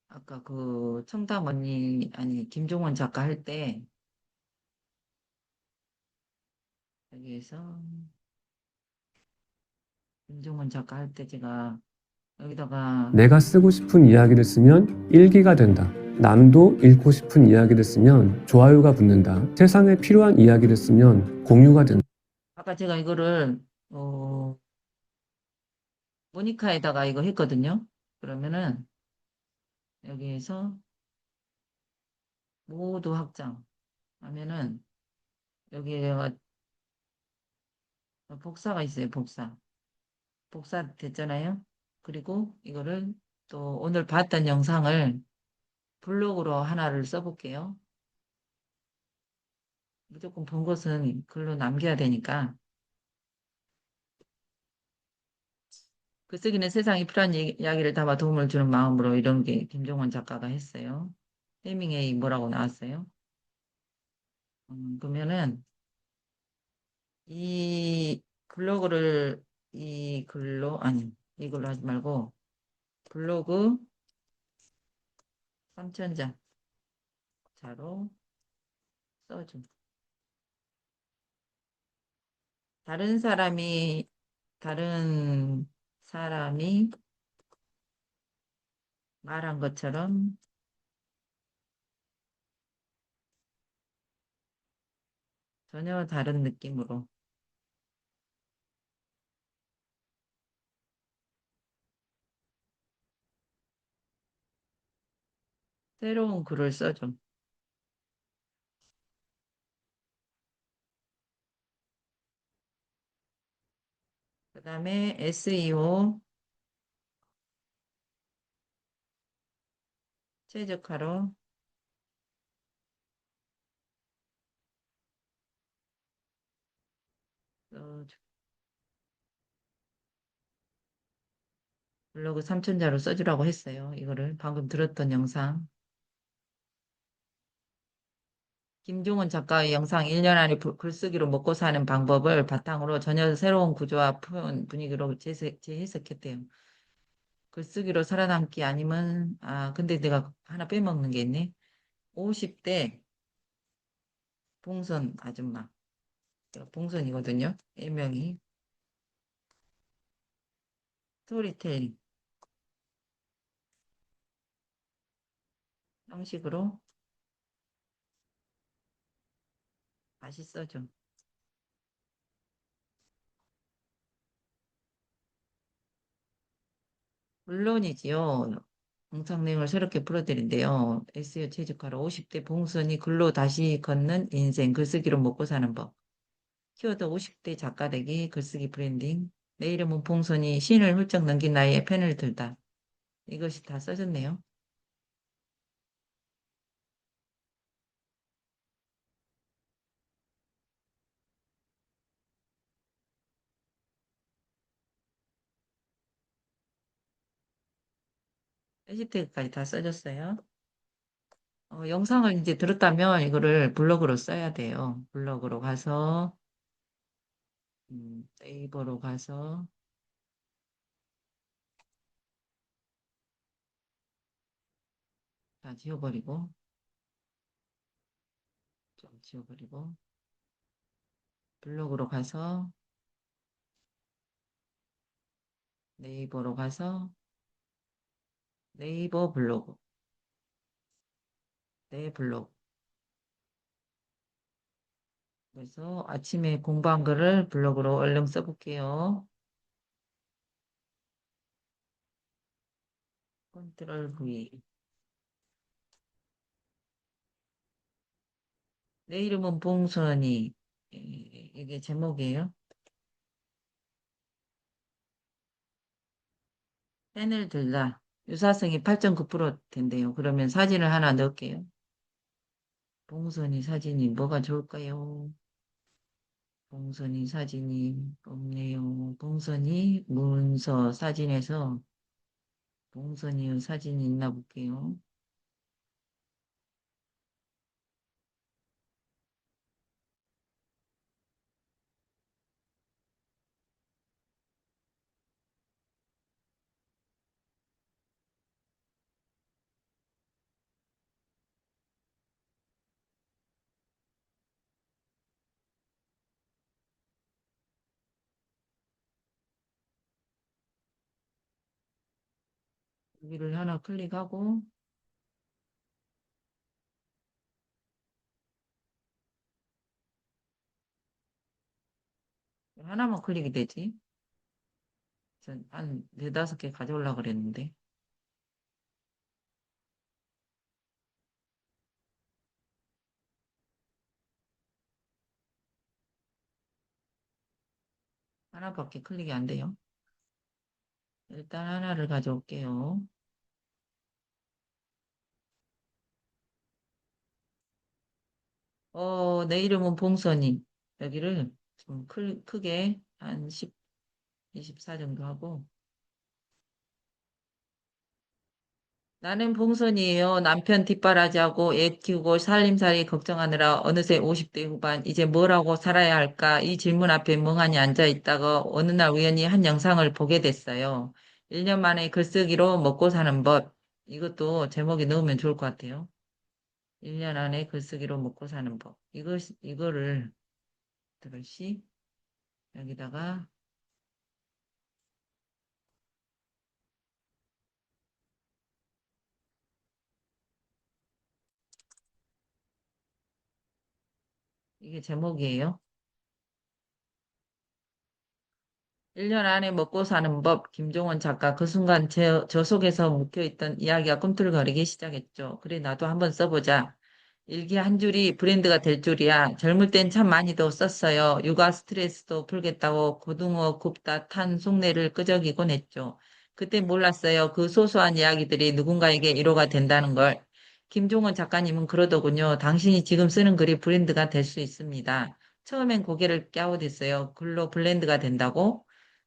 아까 그 청담 언니, 아니, 김종원 작가 할 때, 여기에서 김종원 작가 할 때 제가 여기다가 내가 쓰고 싶은 이야기를 쓰면 일기가 된다. 남도 읽고 싶은 이야기를 쓰면 좋아요가 붙는다. 세상에 필요한 이야기를 쓰면 공유가 된다. 아까 제가 이거를 모니카에다가 이거 했거든요. 그러면은 여기에서 모두 확장 하면은 여기에가 복사가 있어요. 복사 됐잖아요. 그리고 이거를 또 오늘 봤던 영상을 블로그로 하나를 써볼게요. 무조건 본 것은 글로 남겨야 되니까. 글쓰기는 세상에 필요한 이야기를 담아 도움을 주는 마음으로 이런 게 김종원 작가가 했어요. 해밍웨이 뭐라고 나왔어요? 그러면은 이 블로그를 이 글로 아니 이걸로 하지 말고 블로그 3천자로 써줘. 다른 사람이 다른 사람이 말한 것처럼 전혀 다른 느낌으로 새로운 글을 써줘. 그 다음에 SEO 최적화로 써줘. 블로그 3천자로 써주라고 했어요. 이거를 방금 들었던 영상. 김종원 작가의 영상 1년 안에 글쓰기로 먹고 사는 방법을 바탕으로 전혀 새로운 구조와 표현 분위기로 재해석했대요. 글쓰기로 살아남기 아니면 근데 내가 하나 빼먹는 게 있네. 50대 봉선 아줌마. 봉선이거든요. 일명이. 스토리텔링 형식으로 다시 써줘. 물론이지요. 영상 내용을 새롭게 풀어드린대요. SEO 최적화로 50대 봉선이 글로 다시 걷는 인생, 글쓰기로 먹고 사는 법. 키워드 50대 작가 되기, 글쓰기 브랜딩. 내 이름은 봉선이 신을 훌쩍 넘긴 나이에 펜을 들다. 이것이 다 써졌네요. 해시태그까지 다 써졌어요. 영상을 이제 들었다면 이거를 블로그로 써야 돼요. 블로그로 가서, 네이버로 가서, 다 지워버리고, 좀 지워버리고, 블로그로 가서, 네이버로 가서, 네이버 블로그, 내 블로그. 그래서 아침에 공부한 거를 블로그로 얼른 써볼게요. 컨트롤 V. 내 이름은 봉선이. 이게 제목이에요. 펜을 들다. 유사성이 8.9% 된대요. 그러면 사진을 하나 넣을게요. 봉선이 사진이 뭐가 좋을까요? 봉선이 사진이 없네요. 봉선이 문서 사진에서 봉선이 사진이 있나 볼게요. 여기를 하나 클릭하고 하나만 클릭이 되지. 한 네다섯 개 가져오려고 그랬는데. 하나밖에 클릭이 안 돼요. 일단 하나를 가져올게요. 내 이름은 봉선이. 여기를 좀 크게 한 10, 24 정도 하고. 나는 봉선이에요. 남편 뒷바라지하고 애 키우고 살림살이 걱정하느라 어느새 50대 후반. 이제 뭘 하고 살아야 할까? 이 질문 앞에 멍하니 앉아 있다가 어느 날 우연히 한 영상을 보게 됐어요. 1년 만에 글쓰기로 먹고 사는 법. 이것도 제목에 넣으면 좋을 것 같아요. 1년 안에 글쓰기로 먹고 사는 법. 이거를 들으시 여기다가 이게 제목이에요. 1년 안에 먹고 사는 법, 김종원 작가. 그 순간 저 속에서 묵혀있던 이야기가 꿈틀거리기 시작했죠. 그래, 나도 한번 써보자. 일기 한 줄이 브랜드가 될 줄이야. 젊을 땐 참 많이도 썼어요. 육아 스트레스도 풀겠다고 고등어 굽다 탄 속내를 끄적이곤 했죠. 그때 몰랐어요. 그 소소한 이야기들이 누군가에게 위로가 된다는 걸. 김종원 작가님은 그러더군요. 당신이 지금 쓰는 글이 브랜드가 될 수 있습니다. 처음엔 고개를 갸웃했어요. 글로 브랜드가 된다고?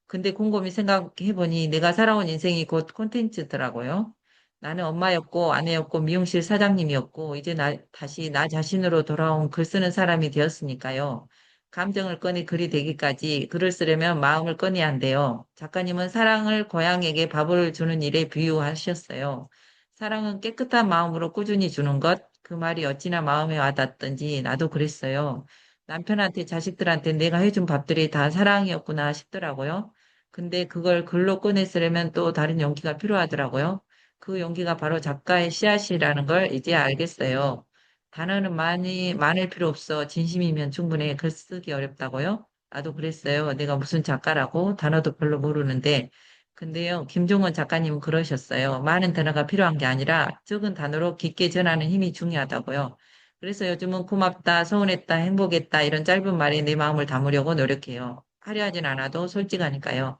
근데 곰곰이 생각해보니 내가 살아온 인생이 곧 콘텐츠더라고요. 나는 엄마였고 아내였고 미용실 사장님이었고 이제 다시 나 자신으로 돌아온 글 쓰는 사람이 되었으니까요. 감정을 꺼내 글이 되기까지 글을 쓰려면 마음을 꺼내야 한대요. 작가님은 사랑을 고양에게 밥을 주는 일에 비유하셨어요. 사랑은 깨끗한 마음으로 꾸준히 주는 것. 그 말이 어찌나 마음에 와닿던지 나도 그랬어요. 남편한테 자식들한테 내가 해준 밥들이 다 사랑이었구나 싶더라고요. 근데 그걸 글로 꺼내쓰려면 또 다른 용기가 필요하더라고요. 그 용기가 바로 작가의 씨앗이라는 걸 이제 알겠어요. 단어는 많을 필요 없어. 진심이면 충분해. 글 쓰기 어렵다고요? 나도 그랬어요. 내가 무슨 작가라고? 단어도 별로 모르는데. 근데요, 김종원 작가님은 그러셨어요. 많은 단어가 필요한 게 아니라 적은 단어로 깊게 전하는 힘이 중요하다고요. 그래서 요즘은 고맙다, 서운했다, 행복했다 이런 짧은 말에 내 마음을 담으려고 노력해요. 화려하진 않아도 솔직하니까요.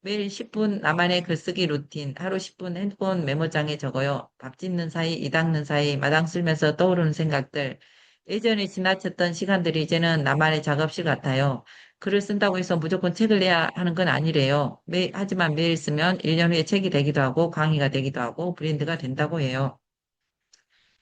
매일 10분 나만의 글쓰기 루틴, 하루 10분 핸드폰 메모장에 적어요. 밥 짓는 사이, 이 닦는 사이, 마당 쓸면서 떠오르는 생각들. 예전에 지나쳤던 시간들이 이제는 나만의 작업실 같아요. 글을 쓴다고 해서 무조건 책을 내야 하는 건 아니래요. 하지만 매일 쓰면 1년 후에 책이 되기도 하고 강의가 되기도 하고 브랜드가 된다고 해요.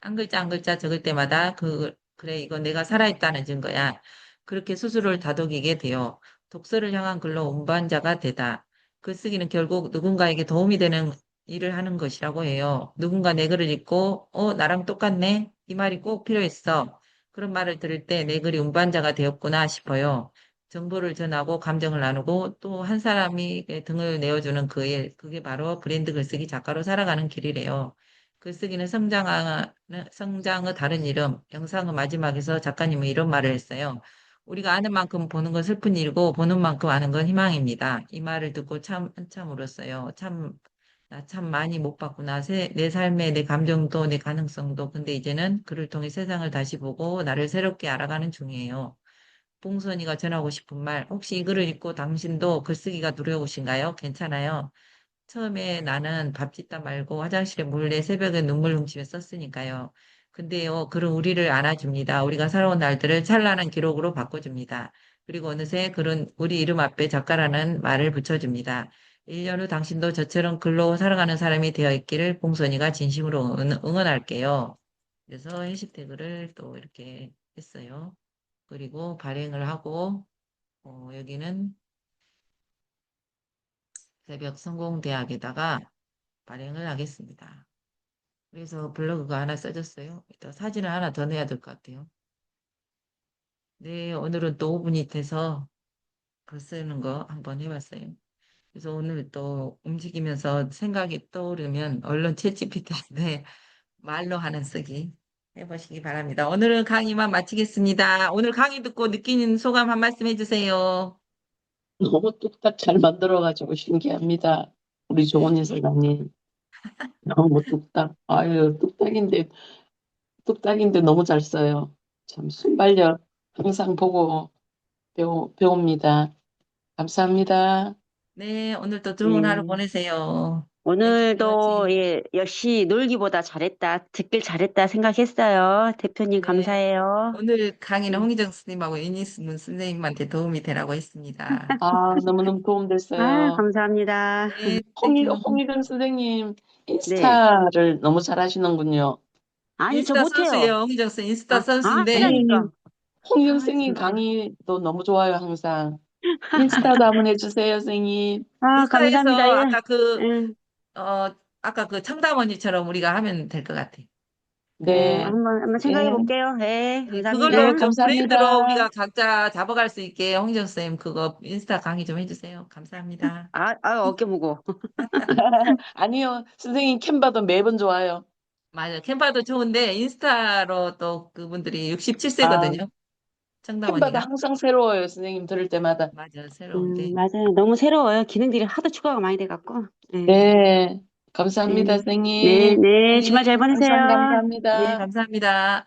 한 글자 한 글자 적을 때마다 그래, 이거 내가 살아있다는 증거야. 그렇게 스스로를 다독이게 돼요. 독서를 향한 글로 운반자가 되다. 글쓰기는 결국 누군가에게 도움이 되는 일을 하는 것이라고 해요. 누군가 내 글을 읽고, 나랑 똑같네? 이 말이 꼭 필요했어. 그런 말을 들을 때 내 글이 운반자가 되었구나 싶어요. 정보를 전하고 감정을 나누고 또 한 사람이 등을 내어주는 그 일, 그게 바로 브랜드 글쓰기 작가로 살아가는 길이래요. 글쓰기는 성장의 다른 이름, 영상의 마지막에서 작가님은 이런 말을 했어요. 우리가 아는 만큼 보는 건 슬픈 일이고, 보는 만큼 아는 건 희망입니다. 이 말을 듣고 한참 울었어요. 나 참 많이 못 봤구나. 내 삶에 내 감정도 내 가능성도. 근데 이제는 그를 통해 세상을 다시 보고 나를 새롭게 알아가는 중이에요. 봉선이가 전하고 싶은 말, 혹시 이 글을 읽고 당신도 글쓰기가 두려우신가요? 괜찮아요. 처음에 나는 밥 짓다 말고 화장실에 몰래 새벽에 눈물 훔치며 썼으니까요. 근데요, 글은 우리를 안아줍니다. 우리가 살아온 날들을 찬란한 기록으로 바꿔줍니다. 그리고 어느새 글은 우리 이름 앞에 작가라는 말을 붙여줍니다. 1년 후 당신도 저처럼 글로 살아가는 사람이 되어 있기를 봉선이가 진심으로 응원할게요. 그래서 해시태그를 또 이렇게 했어요. 그리고 발행을 하고, 여기는 새벽 성공대학에다가 발행을 하겠습니다. 그래서 블로그가 하나 써졌어요. 또 사진을 하나 더 내야 될 것 같아요. 네, 오늘은 또 5분이 돼서 글 쓰는 거 한번 해봤어요. 그래서 오늘 또 움직이면서 생각이 떠오르면 얼른 챗GPT한테 말로 하는 쓰기 해보시기 바랍니다. 오늘은 강의만 마치겠습니다. 오늘 강의 듣고 느끼는 소감 한 말씀 해주세요. 너무 뚝딱 잘 만들어가지고 신기합니다. 우리 조은희 선생님. 너무 뚝딱. 아유, 뚝딱인데 너무 잘 써요. 참 순발력 항상 보고 배웁니다. 감사합니다. 네, 오늘도 좋은 하루 네. 보내세요. 오늘도 예, 역시 놀기보다 잘했다, 듣길 잘했다 생각했어요. 대표님 네. 감사해요. 오늘 강의는 홍희정 스님하고 윤희문 선생님한테 도움이 되라고 했습니다. 아, 너무너무 아, 도움됐어요. 감사합니다. 네, 땡큐. 홍일경 선생님, 네. 인스타를 너무 잘하시는군요. 아니, 저 인스타 못해요. 선수예요. 홍희정 선 인스타 선수인데 아니라니까. 홍일경 아, 선생님 진짜. 강의도 너무 좋아요, 항상. 인스타도 한번 해주세요, 선생님. 아, 인스타에서 감사합니다. 예. 아까 그 청담언니처럼 우리가 하면 될 것 같아. 네. 한번 생각해 볼게요. 네, 네, 감사합니다. 그걸로 네, 좀 감사합니다. 브랜드로 우리가 각자 잡아갈 수 있게 홍정 쌤 그거 인스타 강의 좀 해주세요. 감사합니다. 어깨 무거워. 아니요, 선생님 캔버도 매번 좋아요. 맞아. 캠파도 좋은데 인스타로 또 그분들이 67세거든요. 캔버도 청담언니가. 항상 새로워요, 선생님 들을 때마다. 맞아. 새로운데. 맞아요. 너무 새로워요. 기능들이 하도 추가가 많이 돼갖고. 네. 네, 감사합니다, 네, 선생님. 네. 주말 잘 보내세요. 감사합니다. 네, 감사합니다.